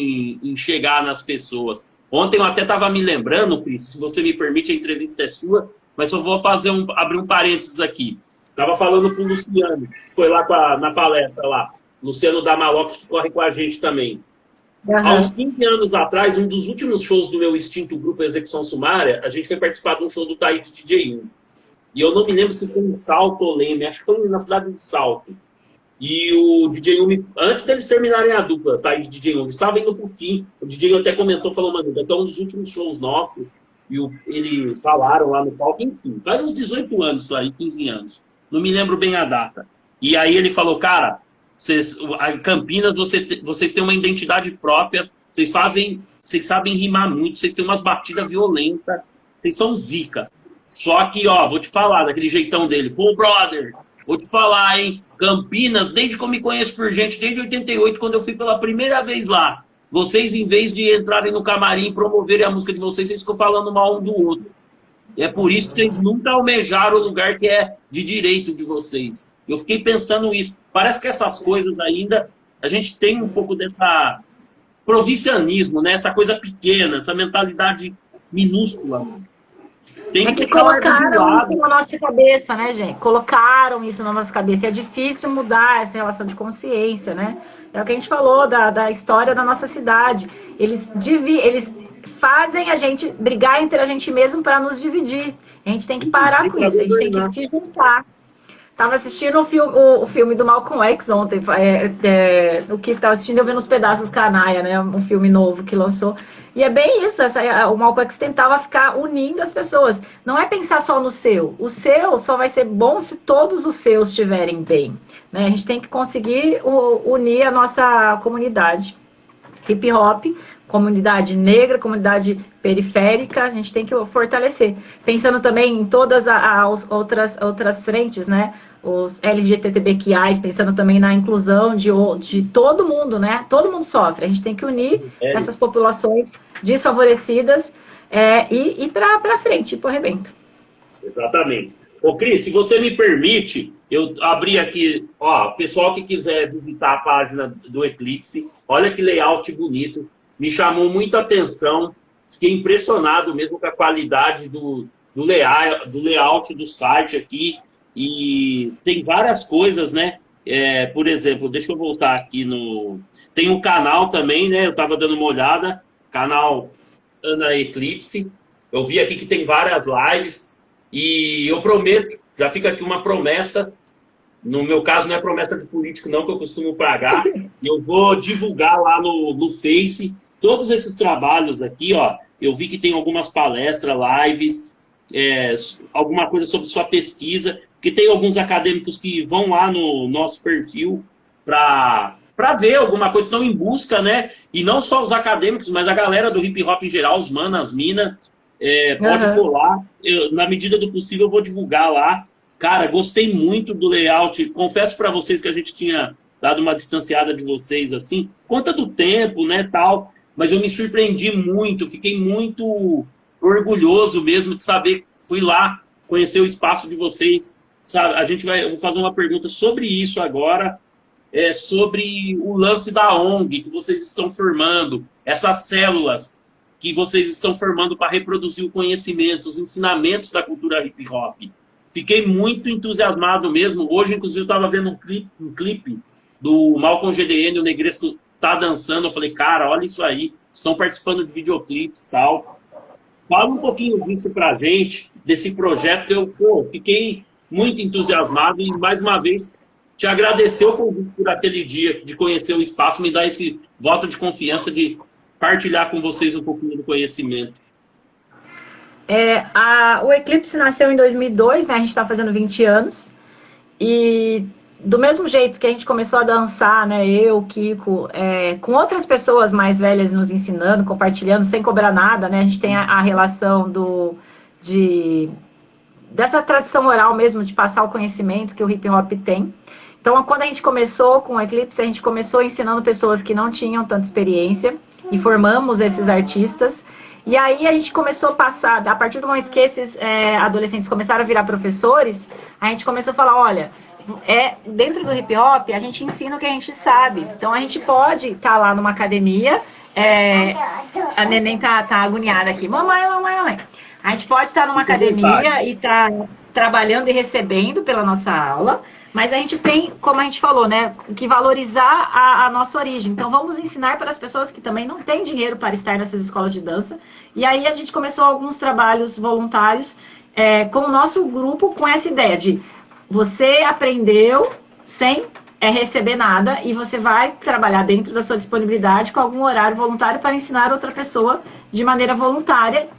em chegar nas pessoas. Ontem eu até estava me lembrando, Cris, se você me permite, a entrevista é sua, mas só vou abrir um parênteses aqui. Estava falando com o Luciano, que foi lá na palestra lá. Luciano da Maloc, que corre com a gente também. Uhum. Há uns 15 anos atrás, um dos últimos shows do meu extinto grupo Execução Sumária, a gente foi participar de um show do Taíde DJ1. E eu não me lembro se foi em Salto ou Leme, acho que foi na cidade de Salto. E o DJ1, antes deles terminarem a dupla, Taíde DJ1, eles estavam indo pro fim. O DJ1 até comentou, falou, mano, daqui é um dos últimos shows nossos. E eles falaram lá no palco, enfim. Faz uns 18 anos isso aí, 15 anos. Não me lembro bem a data. E aí ele falou, cara, em Campinas, vocês têm uma identidade própria, vocês sabem rimar muito, vocês têm umas batidas violentas, vocês são zica. Só que, ó, vou te falar, daquele jeitão dele, pô, brother, vou te falar, hein, Campinas, desde que eu me conheço por gente, desde 88, quando eu fui pela primeira vez lá, vocês, em vez de entrarem no camarim e promoverem a música de vocês ficam falando mal um do outro. E é por isso que vocês nunca almejaram o lugar que é de direito de vocês. Eu fiquei pensando isso. Parece que essas coisas ainda, a gente tem um pouco dessa provincianismo, né? Essa coisa pequena, essa mentalidade minúscula. Tem que colocaram isso na nossa cabeça, né, gente? Colocaram isso na nossa cabeça. E é difícil mudar essa relação de consciência, né? É o que a gente falou da história da nossa cidade. Eles fazem a gente brigar entre a gente mesmo para nos dividir. A gente tem que parar com isso, a gente tem que se juntar. Tava assistindo o filme do Malcolm X ontem. O que tava assistindo, eu vendo os pedaços Canalha, né? Um filme novo que lançou. E é bem isso. O Malcolm X tentava ficar unindo as pessoas. Não é pensar só no seu. O seu só vai ser bom se todos os seus estiverem bem. Né? A gente tem que conseguir unir a nossa comunidade. Hip hop, comunidade negra, comunidade periférica, a gente tem que fortalecer. Pensando também em todas as outras frentes, né? Os LGBTQIAs, pensando também na inclusão de todo mundo, né? Todo mundo sofre. A gente tem que unir essas populações desfavorecidas e ir para frente, ir para o arrebento. Exatamente. Ô, Cris, se você me permite, eu abri aqui, ó, pessoal que quiser visitar a página do Eclipse, olha que layout bonito, me chamou muita atenção, fiquei impressionado mesmo com a qualidade do layout do site aqui, e tem várias coisas, né? Por exemplo, deixa eu voltar aqui tem um canal também, né? Eu estava dando uma olhada, canal Ana Eclipse, eu vi aqui que tem várias lives, e eu prometo, já fica aqui uma promessa, no meu caso não é promessa de político não, que eu costumo pagar, eu vou divulgar lá no Face todos esses trabalhos aqui, ó. Eu vi que tem algumas palestras, lives, alguma coisa sobre sua pesquisa, que tem alguns acadêmicos que vão lá no nosso perfil para ver alguma coisa, estão em busca, né? E não só os acadêmicos, mas a galera do hip hop em geral, os manas, as minas, pode colar. Na medida do possível, eu vou divulgar lá. Cara, gostei muito do layout. Confesso para vocês que a gente tinha dado uma distanciada de vocês, assim, conta do tempo, né, tal. Mas eu me surpreendi muito, fiquei muito orgulhoso mesmo de saber, fui lá conhecer o espaço de vocês. Sabe, eu vou fazer uma pergunta sobre isso agora, sobre o lance da ONG que vocês estão formando, essas células que vocês estão formando para reproduzir o conhecimento, os ensinamentos da cultura hip hop. Fiquei muito entusiasmado mesmo. Hoje, inclusive, eu estava vendo um clipe do Malcolm GDN, o Negresco tá dançando. Eu falei, cara, olha isso aí. Estão participando de videoclipes e tal. Fala um pouquinho disso pra gente, desse projeto que eu fiquei muito entusiasmado e, mais uma vez, te agradecer o convite por aquele dia de conhecer o espaço, me dar esse voto de confiança de partilhar com vocês um pouquinho do conhecimento. O Eclipse nasceu em 2002, né? A gente está fazendo 20 anos. E do mesmo jeito que a gente começou a dançar, né? Eu, Kiko, com outras pessoas mais velhas nos ensinando, compartilhando, sem cobrar nada, né? A gente tem a relação dessa tradição oral mesmo, de passar o conhecimento que o hip hop tem. Então, quando a gente começou com o Eclipse, a gente começou ensinando pessoas que não tinham tanta experiência e formamos esses artistas. E aí a gente começou a passar, a partir do momento que esses adolescentes começaram a virar professores, a gente começou a falar, olha, dentro do hip hop a gente ensina o que a gente sabe. Então a gente pode estar lá numa academia, a neném tá agoniada aqui, mamãe. A gente pode estar numa academia e tá trabalhando e recebendo pela nossa aula, mas a gente tem, como a gente falou, né, que valorizar a nossa origem. Então, vamos ensinar para as pessoas que também não têm dinheiro para estar nessas escolas de dança. E aí, a gente começou alguns trabalhos voluntários com o nosso grupo, com essa ideia de você aprendeu sem receber nada e você vai trabalhar dentro da sua disponibilidade com algum horário voluntário para ensinar outra pessoa de maneira voluntária,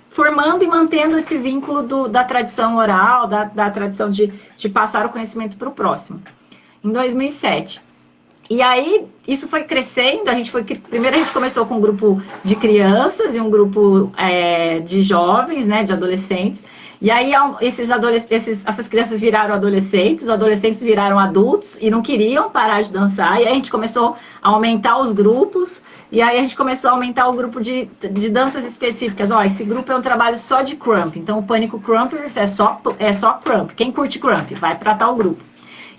formando e mantendo esse vínculo da tradição oral, da tradição de passar o conhecimento para o próximo. Em 2007. E aí, isso foi crescendo, primeiro a gente começou com um grupo de crianças e um grupo de jovens, né, de adolescentes. E aí essas crianças viraram adolescentes, os adolescentes viraram adultos e não queriam parar de dançar. E aí a gente começou a aumentar os grupos, e aí a gente começou a aumentar o grupo de danças específicas. Ó, esse grupo é um trabalho só de crump, então o Pânico Crumpers é só crump. Quem curte crump vai para tal grupo.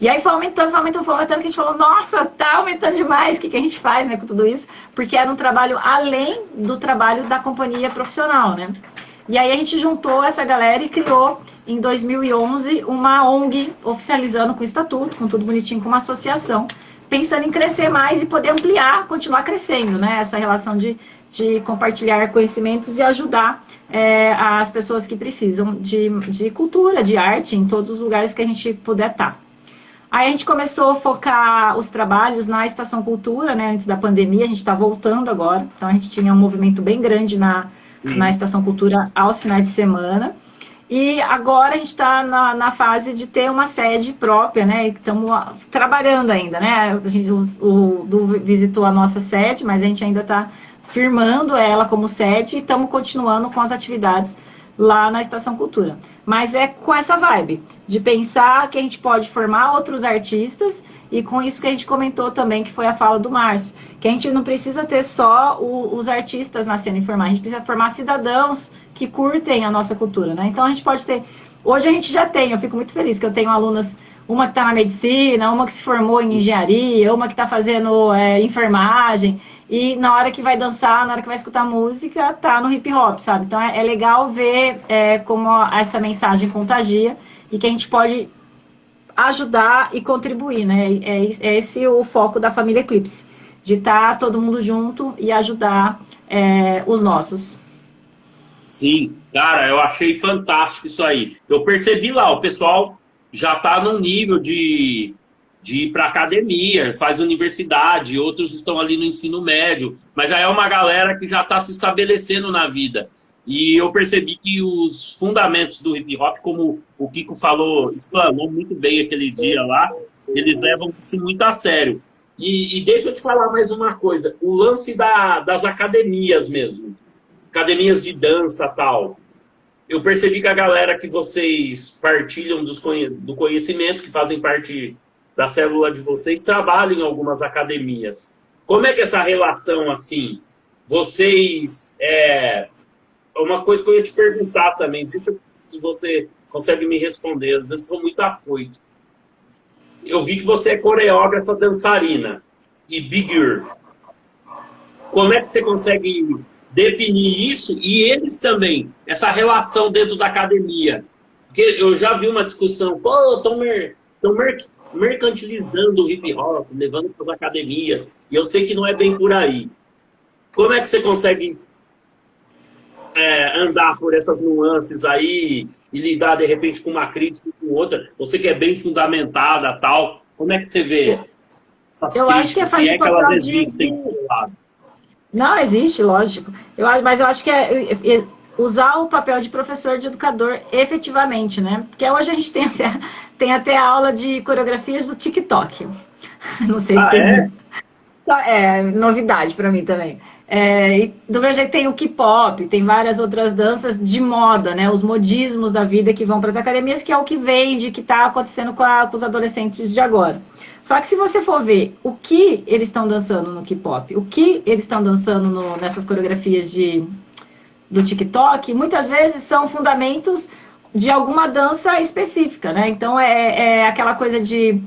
E aí foi aumentando, que a gente falou, nossa, tá aumentando demais, o que a gente faz, né, com tudo isso? Porque era um trabalho além do trabalho da companhia profissional, né? E aí a gente juntou essa galera e criou, em 2011, uma ONG, oficializando com o estatuto, com tudo bonitinho, com uma associação, pensando em crescer mais e poder ampliar, continuar crescendo, né? Essa relação de compartilhar conhecimentos e ajudar as pessoas que precisam de cultura, de arte, em todos os lugares que a gente puder estar. Aí a gente começou a focar os trabalhos na Estação Cultura, né? Antes da pandemia, a gente está voltando agora. Então a gente tinha um movimento bem grande na Estação Cultura aos finais de semana. E agora a gente está na fase de ter uma sede própria, né? Estamos trabalhando ainda, né? O Du visitou a nossa sede, mas a gente ainda está firmando ela como sede e estamos continuando com as atividades lá na Estação Cultura. Mas é com essa vibe, de pensar que a gente pode formar outros artistas, e com isso que a gente comentou também, que foi a fala do Márcio, que a gente não precisa ter só os artistas na cena e formar, a gente precisa formar cidadãos que curtem a nossa cultura, né? Então a gente pode ter, hoje a gente já tem, eu fico muito feliz que eu tenho alunas, uma que está na medicina, uma que se formou em engenharia, uma que está fazendo enfermagem, e na hora que vai dançar, na hora que vai escutar música, tá no hip hop, sabe? Então é legal ver como essa mensagem contagia e que a gente pode ajudar e contribuir, né? É esse o foco da família Eclipse, de estar todo mundo junto e ajudar os nossos. Sim, cara, eu achei fantástico isso aí. Eu percebi lá, o pessoal já tá num nível de ir para academia, faz universidade, outros estão ali no ensino médio, mas já é uma galera que já está se estabelecendo na vida. E eu percebi que os fundamentos do hip hop, como o Kiko falou, explanou muito bem aquele dia lá, eles levam isso muito a sério. E deixa eu te falar mais uma coisa, o lance das academias mesmo, academias de dança e tal. Eu percebi que a galera que vocês partilham do conhecimento, que fazem parte da célula de vocês, trabalham em algumas academias. Como é que essa relação, assim, vocês... Uma coisa que eu ia te perguntar também, deixa se você consegue me responder, às vezes sou muito afoito. Eu vi que você é coreógrafa dançarina e big girl. Como é que você consegue definir isso e eles também, essa relação dentro da academia? Porque eu já vi uma discussão, pô, estão mercantilizando o hip hop, levando para as academias, e eu sei que não é bem por aí. Como é que você consegue andar por essas nuances aí e lidar, de repente, com uma crítica e com outra? Você que é bem fundamentada tal, como é que você vê essas Eu acho que é críticas, se fazer é que elas papel existem do seu lado? Não, existe, lógico. Mas eu acho que é usar o papel de professor, de educador, efetivamente, né? Porque hoje a gente tem até aula de coreografias do TikTok. Não sei se Ah, é? é novidade para mim também. E do meu jeito tem o K-pop, tem várias outras danças de moda, né? Os modismos da vida que vão para as academias, que é o que vende, que está acontecendo com os adolescentes de agora. Só que se você for ver o que eles estão dançando no K-pop, o que eles estão dançando nessas coreografias do TikTok, muitas vezes são fundamentos de alguma dança específica, né? Então é aquela coisa de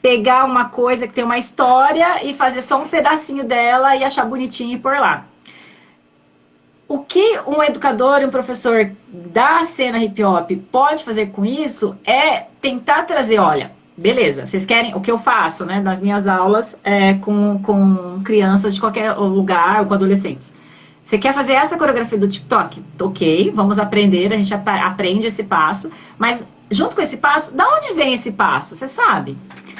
pegar uma coisa que tem uma história e fazer só um pedacinho dela e achar bonitinho e pôr lá. O que um educador e um professor da cena hip hop pode fazer com isso é tentar trazer, olha, beleza, vocês querem o que eu faço, né, nas minhas aulas com crianças de qualquer lugar ou com adolescentes. Você quer fazer essa coreografia do TikTok? Ok, vamos aprender, a gente aprende esse passo, mas junto com esse passo, da onde vem esse passo? Você sabe?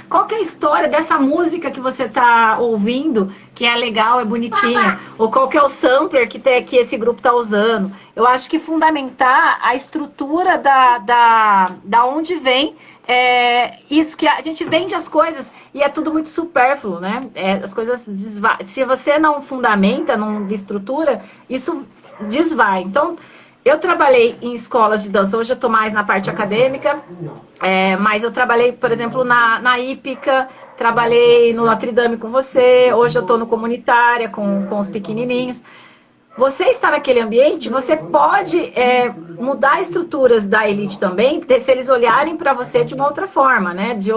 Qual que é a história dessa música que você está ouvindo, que é legal, é bonitinha? Ou qual que é o sampler que esse grupo está usando? Eu acho que fundamentar a estrutura da onde vem isso, que a gente vende as coisas e é tudo muito supérfluo, né? As coisas se você não fundamenta, não estrutura, isso desvai. Então, eu trabalhei em escolas de dança, hoje eu estou mais na parte acadêmica, mas eu trabalhei, por exemplo, na hípica, trabalhei no Notre Dame com você, hoje eu estou no comunitária com os pequenininhos. Você está naquele ambiente, você pode mudar estruturas da elite também, se eles olharem para você de uma outra forma, né? De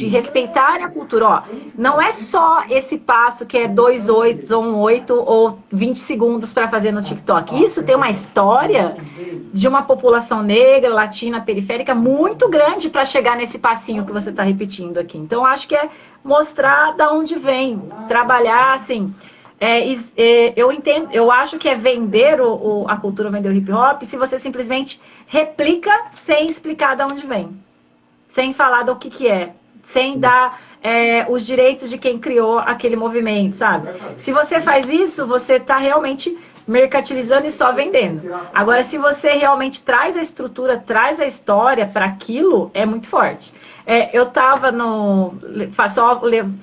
respeitarem a cultura. Ó, não é só esse passo que é 2 8 ou 1 8 ou 20 segundos para fazer no TikTok. Isso tem uma história de uma população negra, latina, periférica muito grande para chegar nesse passinho que você está repetindo aqui. Então, acho que é mostrar da onde vem, trabalhar assim. Eu acho que é vender a cultura, vender o hip hop, se você simplesmente replica sem explicar de onde vem, sem falar do que é, sem dar os direitos de quem criou aquele movimento, sabe? Se você faz isso, você está realmente mercantilizando e só vendendo. Agora, se você realmente traz a estrutura, traz a história para aquilo, é muito forte. Eu tava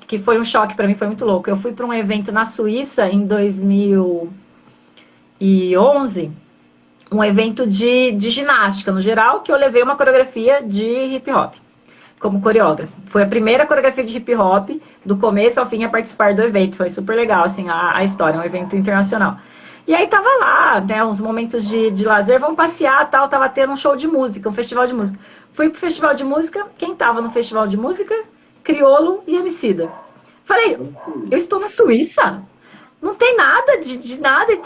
que foi um choque para mim, foi muito louco. Eu fui para um evento na Suíça em 2011, um evento de ginástica no geral, que eu levei uma coreografia de hip hop como coreógrafo. Foi a primeira coreografia de hip hop, do começo ao fim, a participar do evento. Foi super legal, assim, a história, um evento internacional. E aí tava lá, né, uns momentos de lazer, vamos passear, tal, tava tendo um show de música, um festival de música. Fui pro festival de música, quem tava no festival de música? Criolo e Emicida. Falei, eu estou na Suíça? Não tem nada de nada,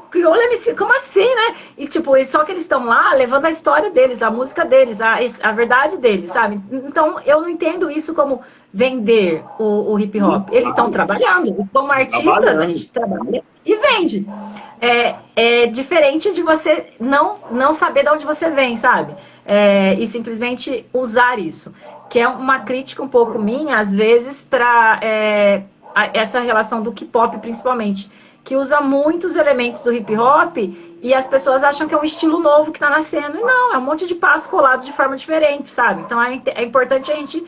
Criolo e Emicida, como assim, né? E tipo, só que eles estão lá levando a história deles, a música deles, a verdade deles, sabe? Então, eu não entendo isso como vender o hip hop. Eles estão trabalhando, como artistas, a gente trabalha e vende. É diferente de você não saber de onde você vem, sabe? E simplesmente usar isso. Que é uma crítica um pouco minha, às vezes, para essa relação do K-pop, principalmente. Que usa muitos elementos do hip hop e as pessoas acham que é um estilo novo que está nascendo. E não, é um monte de passos colados de forma diferente, sabe? Então é importante a gente...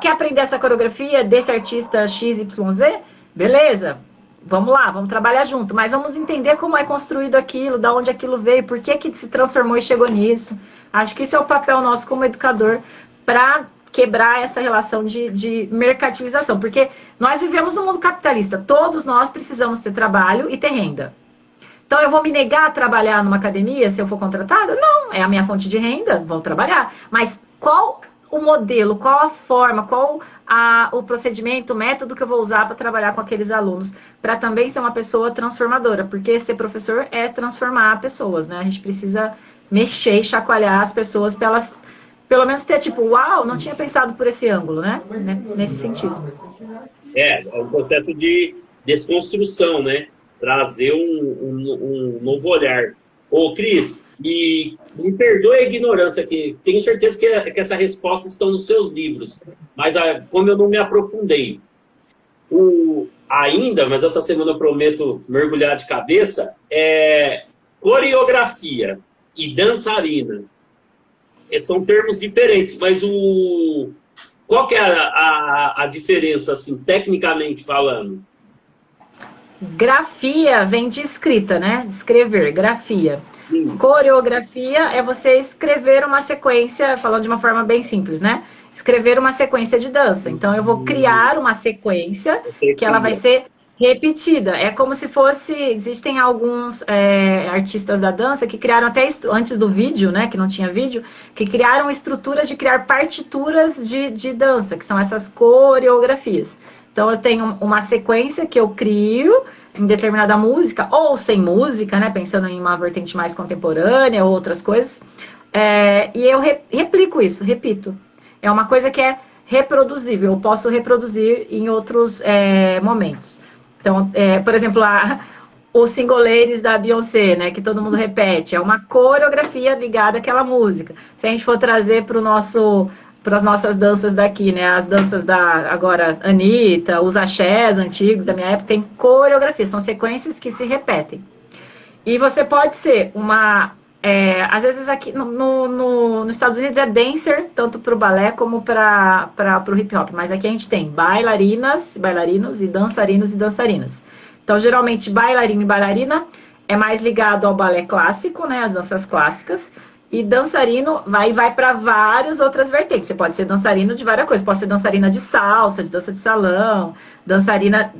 Quer aprender essa coreografia desse artista XYZ? Beleza. Vamos lá, vamos trabalhar junto, mas vamos entender como é construído aquilo, da onde aquilo veio, por que se transformou e chegou nisso. Acho que isso é o papel nosso como educador para quebrar essa relação de mercantilização, porque nós vivemos num mundo capitalista, todos nós precisamos ter trabalho e ter renda. Então eu vou me negar a trabalhar numa academia se eu for contratada? Não, é a minha fonte de renda, vou trabalhar. Mas qual o modelo, qual a forma, qual o procedimento, o método que eu vou usar para trabalhar com aqueles alunos, para também ser uma pessoa transformadora, porque ser professor é transformar pessoas, né? A gente precisa mexer e chacoalhar as pessoas para elas, pelo menos ter tipo, uau, não tinha pensado por esse ângulo, né? Nesse sentido. É um processo de desconstrução, né? trazer um novo olhar. Ô, Cris, me perdoe a ignorância, que tenho certeza que essa resposta estão nos seus livros, mas como eu não me aprofundei ainda, mas essa semana eu prometo mergulhar de cabeça, coreografia e dançarina. São termos diferentes, mas qual que é a diferença, assim, tecnicamente falando? Grafia vem de escrita, né? De escrever, grafia. Sim. Coreografia é você escrever uma sequência, falando de uma forma bem simples, né? Escrever uma sequência de dança. Então, eu vou criar uma sequência que ela vai ser repetida. É como se fosse... Existem alguns artistas da dança que criaram até antes do vídeo, né? Que não tinha vídeo, que criaram estruturas de criar partituras de dança, que são essas coreografias. Então, eu tenho uma sequência que eu crio em determinada música, ou sem música, né? Pensando em uma vertente mais contemporânea ou outras coisas. E eu replico isso, repito. É uma coisa que é reproduzível, eu posso reproduzir em outros momentos. Então, por exemplo, os singoleiros da Beyoncé, né? Que todo mundo repete. É uma coreografia ligada àquela música. Se a gente for trazer para as nossas danças daqui, né? As danças agora, Anitta, os axés antigos da minha época, tem coreografia, são sequências que se repetem. E você pode ser às vezes aqui nos Estados Unidos é dancer, tanto para o balé como para o hip hop, mas aqui a gente tem bailarinas, bailarinos e dançarinas. Então, geralmente, bailarino e bailarina é mais ligado ao balé clássico, né? As danças clássicas. E dançarino vai para várias outras vertentes. Você pode ser dançarino de várias coisas. Pode ser dançarina de salsa, de dança de salão, dançarina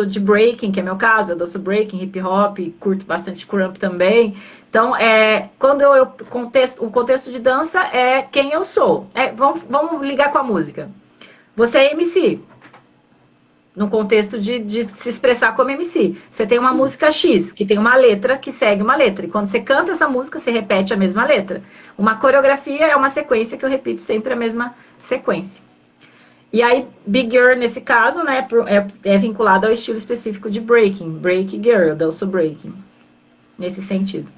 de breaking, que é meu caso. Eu danço breaking, hip hop, curto bastante crump também. Então, quando o contexto de dança é quem eu sou. Vamos ligar com a música. Você é MC. No contexto de se expressar como MC. Você tem uma música X, que tem uma letra que segue uma letra. E quando você canta essa música, você repete a mesma letra. Uma coreografia é uma sequência que eu repito sempre a mesma sequência. E aí, Big Girl, nesse caso, né, é vinculado ao estilo específico de breaking. Break Girl, eu danço breaking. Nesse sentido.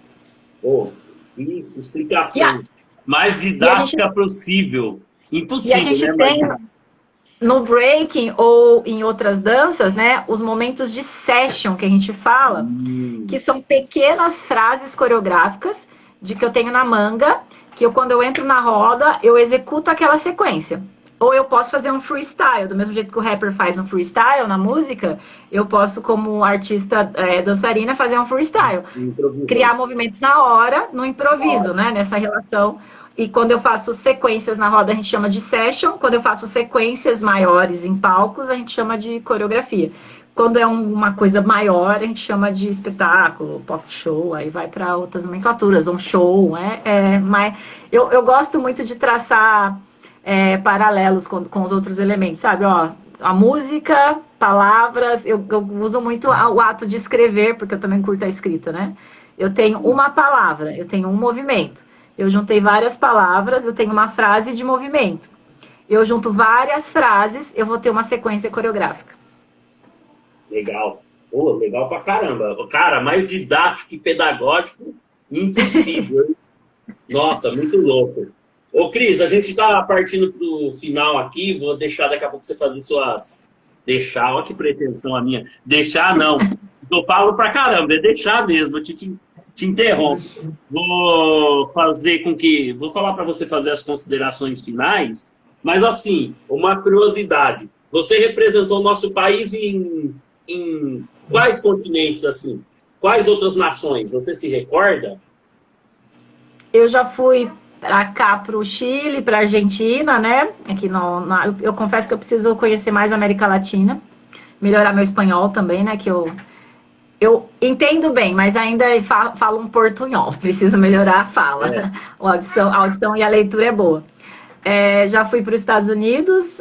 Que explicação mais didática possível. Impossível, e a gente né? Tem... No breaking ou em outras danças, né, os momentos de session que a gente fala, que são pequenas frases coreográficas de que eu tenho na manga, que quando eu entro na roda, eu executo aquela sequência. Ou eu posso fazer um freestyle, do mesmo jeito que o rapper faz um freestyle na música, eu posso, como artista dançarina, fazer um freestyle. Criar movimentos na hora, no improviso, né, nessa relação. E quando eu faço sequências na roda, a gente chama de session. Quando eu faço sequências maiores em palcos, a gente chama de coreografia. Quando é uma coisa maior, a gente chama de espetáculo, pop show, aí vai para outras nomenclaturas, um show, mas eu gosto muito de traçar paralelos com os outros elementos, sabe? A música, palavras, eu uso muito o ato de escrever, porque eu também curto a escrita, né? Eu tenho uma palavra, eu tenho um movimento. Eu juntei várias palavras, eu tenho uma frase de movimento. Eu junto várias frases, eu vou ter uma sequência coreográfica. Legal. Legal pra caramba. Cara, mais didático e pedagógico, impossível. Nossa, muito louco. Ô, Cris, a gente tá partindo pro final aqui, vou deixar daqui a pouco você fazer suas... Deixar, olha que pretensão a minha. Deixar, não. Eu falo pra caramba, é deixar mesmo, te interrompo. Vou falar para você fazer as considerações finais, mas assim, uma curiosidade. Você representou o nosso país em quais continentes, assim? Quais outras nações? Você se recorda? Eu já fui para cá, para o Chile, para a Argentina, né? Aqui eu confesso que eu preciso conhecer mais a América Latina, melhorar meu espanhol também, né? Que eu entendo bem, mas ainda falo um portunhol. Preciso melhorar a fala. A audição e a leitura é boa. Já fui para os Estados Unidos,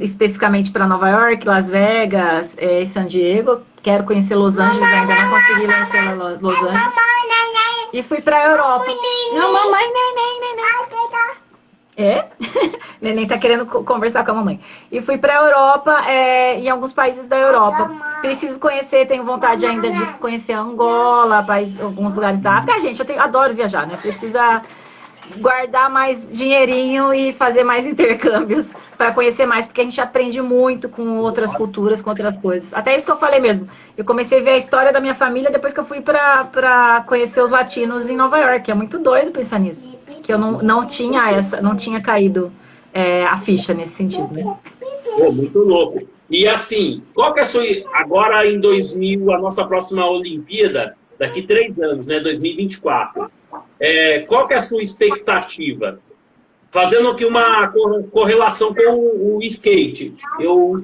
especificamente para Nova York, Las Vegas e San Diego. Quero conhecer Los Angeles, ainda não consegui conhecer Los Angeles. E fui para a Europa. Não, mamãe, neném. É? Neném tá querendo conversar com a mamãe. E fui pra Europa, em alguns países da Europa. Preciso conhecer, tenho vontade ainda de conhecer Angola, alguns lugares da África. Gente, adoro viajar, né? Precisa guardar mais dinheirinho e fazer mais intercâmbios para conhecer mais, porque a gente aprende muito com outras culturas, com outras coisas. Até isso que eu falei mesmo. Eu comecei a ver a história da minha família depois que eu fui para conhecer os latinos em Nova York. É muito doido pensar nisso. Que eu não tinha caído a ficha nesse sentido, né? Pô, muito louco. E assim, qual que é a sua... Agora em 2000, a nossa próxima Olimpíada, daqui 3 anos, né? 2024. Qual que é a sua expectativa? Fazendo aqui uma correlação com o skate. Eu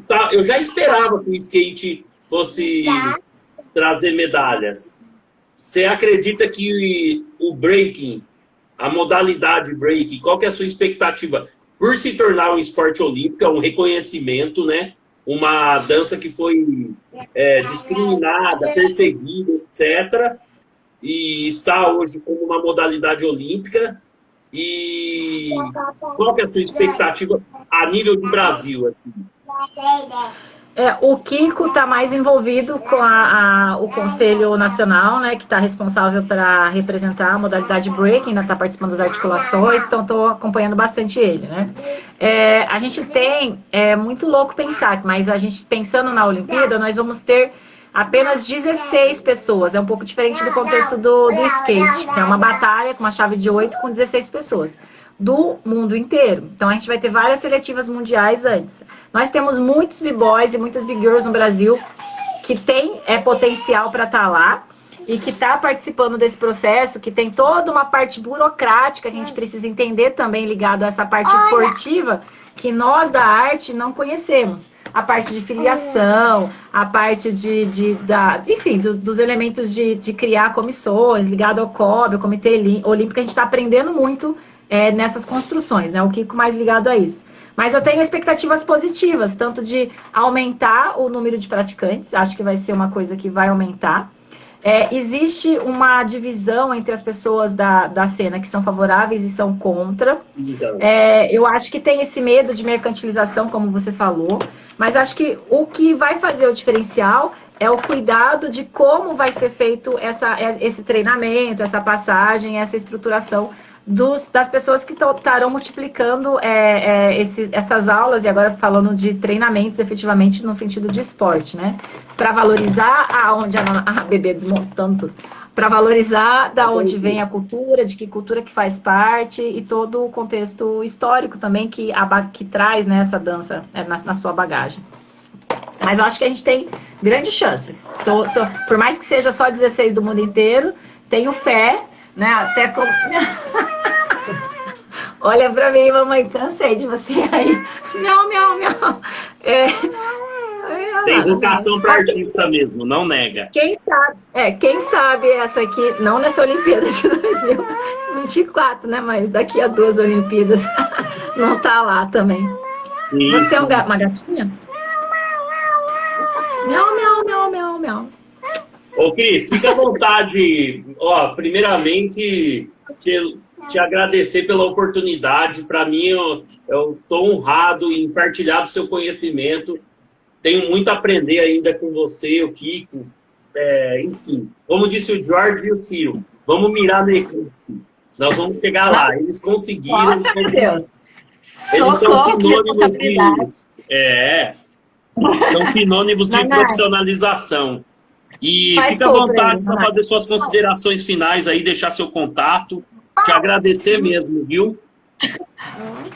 já esperava que o skate fosse trazer medalhas. Você acredita que o breaking, a modalidade breaking, qual que é a sua expectativa? Por se tornar um esporte olímpico, é um reconhecimento, né? Uma dança que foi discriminada, perseguida, etc., e está hoje como uma modalidade olímpica. E qual que é a sua expectativa a nível do Brasil? O Kiko está mais envolvido com o Conselho Nacional, né, que está responsável para representar a modalidade breaking, ainda está participando das articulações, então estou acompanhando bastante ele, né? A gente tem, muito louco pensar, mas a gente pensando na Olimpíada, nós vamos ter apenas 16 pessoas. É um pouco diferente do contexto do skate, que é uma batalha com uma chave de 8 com 16 pessoas. Do mundo inteiro. Então a gente vai ter várias seletivas mundiais antes. Nós temos muitos b-boys e muitas b-girls no Brasil que tem potencial para estar lá e que está participando desse processo, que tem toda uma parte burocrática que a gente precisa entender também ligado a essa parte esportiva que nós da arte não conhecemos. A parte de filiação, a parte enfim, dos elementos de criar comissões, ligado ao COB, ao Comitê Olímpico, a gente está aprendendo muito nessas construções, né? O Kiko mais ligado a isso. Mas eu tenho expectativas positivas, tanto de aumentar o número de praticantes, acho que vai ser uma coisa que vai aumentar. Existe uma divisão entre as pessoas da cena que são favoráveis e são contra. Eu acho que tem esse medo de mercantilização, como você falou, mas acho que o que vai fazer o diferencial é o cuidado de como vai ser feito esse treinamento, essa passagem, essa estruturação das pessoas que estarão multiplicando essas aulas, e agora falando de treinamentos efetivamente no sentido de esporte, né? Para valorizar aonde a bebê desmontando tudo, para valorizar da onde vem a cultura, de que cultura que faz parte e todo o contexto histórico também que traz, né, essa dança na sua bagagem. Mas eu acho que a gente tem grandes chances. Por mais que seja só 16 do mundo inteiro, tenho fé, né? Até como... Olha pra mim, mamãe, cansei de você aí. Miau, miau, miau. Tem vocação para artista mesmo, não nega. Quem sabe essa aqui, não nessa Olimpíada de 2024, né? Mas daqui a 2 Olimpíadas não tá lá também. Isso. Você é uma gatinha? Miau, miau, miau, miau, miau. Ô, Cris, fica à vontade. Primeiramente, te agradecer pela oportunidade. Para mim, eu estou honrado em partilhar do seu conhecimento. Tenho muito a aprender ainda com você, o Kiko. Enfim, como disse o George e o Ciro, vamos mirar no eclipse. Nós vamos chegar lá. Eles conseguiram. Eles são sinônimos são sinônimos de profissionalização. E fica à vontade para fazer suas considerações finais aí, deixar seu contato. Te agradecer mesmo, viu?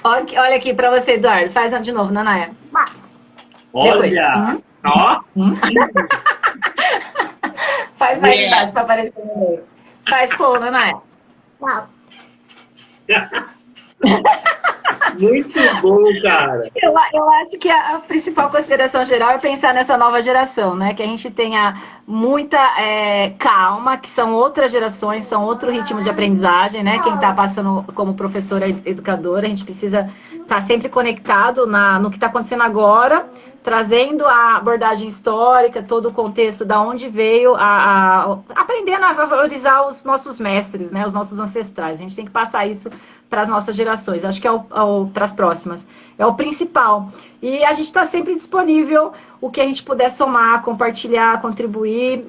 Olha aqui para você, Eduardo. Faz de novo, Nanaia. Olha! Ó! Faz mais embaixo para aparecer no meio. Faz pô, Nanaia. Muito bom, cara. Eu acho que a principal consideração geral é pensar nessa nova geração, né? Que a gente tenha muita calma, que são outras gerações, são outro ritmo de aprendizagem, né? Quem está passando como professora educadora, a gente precisa estar sempre conectado no que está acontecendo agora, trazendo a abordagem histórica, todo o contexto da onde veio, aprendendo a valorizar os nossos mestres, né, os nossos ancestrais. A gente tem que passar isso para as nossas gerações, acho que para as próximas. É o principal. E a gente está sempre disponível, o que a gente puder somar, compartilhar, contribuir,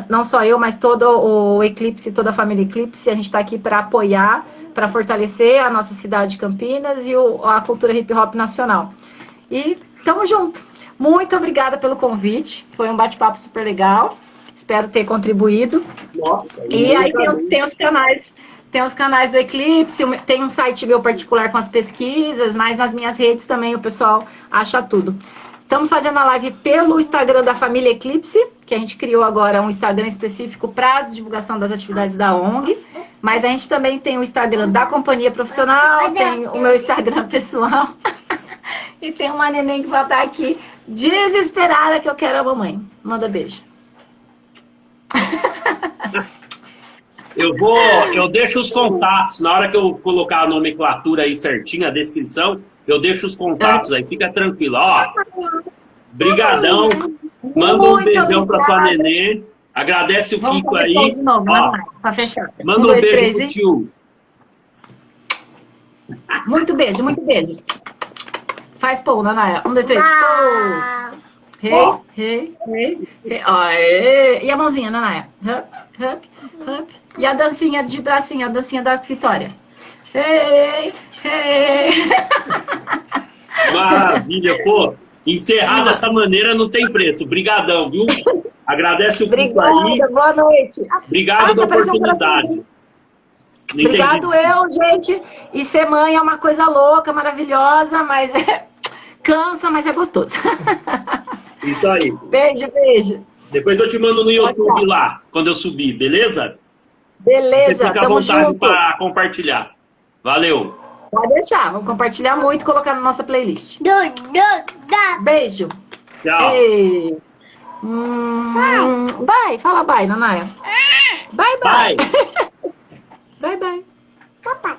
não só eu, mas todo o Eclipse, toda a família Eclipse, a gente está aqui para apoiar, para fortalecer a nossa cidade de Campinas e a cultura hip hop nacional. E tamo junto. Muito obrigada pelo convite. Foi um bate-papo super legal. Espero ter contribuído. Nossa, e aí tem os canais. Tem os canais do Eclipse, tem um site meu particular com as pesquisas, mas nas minhas redes também o pessoal acha tudo. Estamos fazendo a live pelo Instagram da família Eclipse, que a gente criou agora um Instagram específico para a divulgação das atividades da ONG. Mas a gente também tem o Instagram da companhia profissional, tem o meu Instagram pessoal. E tem uma neném que vai estar aqui desesperada que eu quero a mamãe. Manda beijo. Eu deixo os contatos, na hora que eu colocar a nomenclatura aí certinha, a descrição, eu deixo os contatos aí, fica tranquilo. Ó, brigadão, manda um beijão pra sua nenê, agradece o Kiko aí. De novo, ó, pra fechar. manda um beijo pro tio. Muito beijo, muito beijo. Faz pô, Nanaia. 1, 2, 3. Pô. Rei. E a mãozinha, Nanaia. Hup. E a dancinha de bracinho, a dancinha da Vitória. Hey. Maravilha, pô. Encerrar dessa maneira não tem preço. Brigadão, viu? Agradece o Kiko aí. Boa noite. Obrigado da oportunidade. Obrigado eu, gente. E ser mãe é uma coisa louca, maravilhosa, mas cansa, mas é gostoso. Isso aí. Beijo. Depois eu te mando no YouTube lá, quando eu subir, beleza? Beleza, fica à vontade para compartilhar. Valeu. Pode deixar, vamos compartilhar muito e colocar na nossa playlist. Beijo. Tchau. Bye, fala bye, Nanaia. Bye. Bye. Bye. Papai.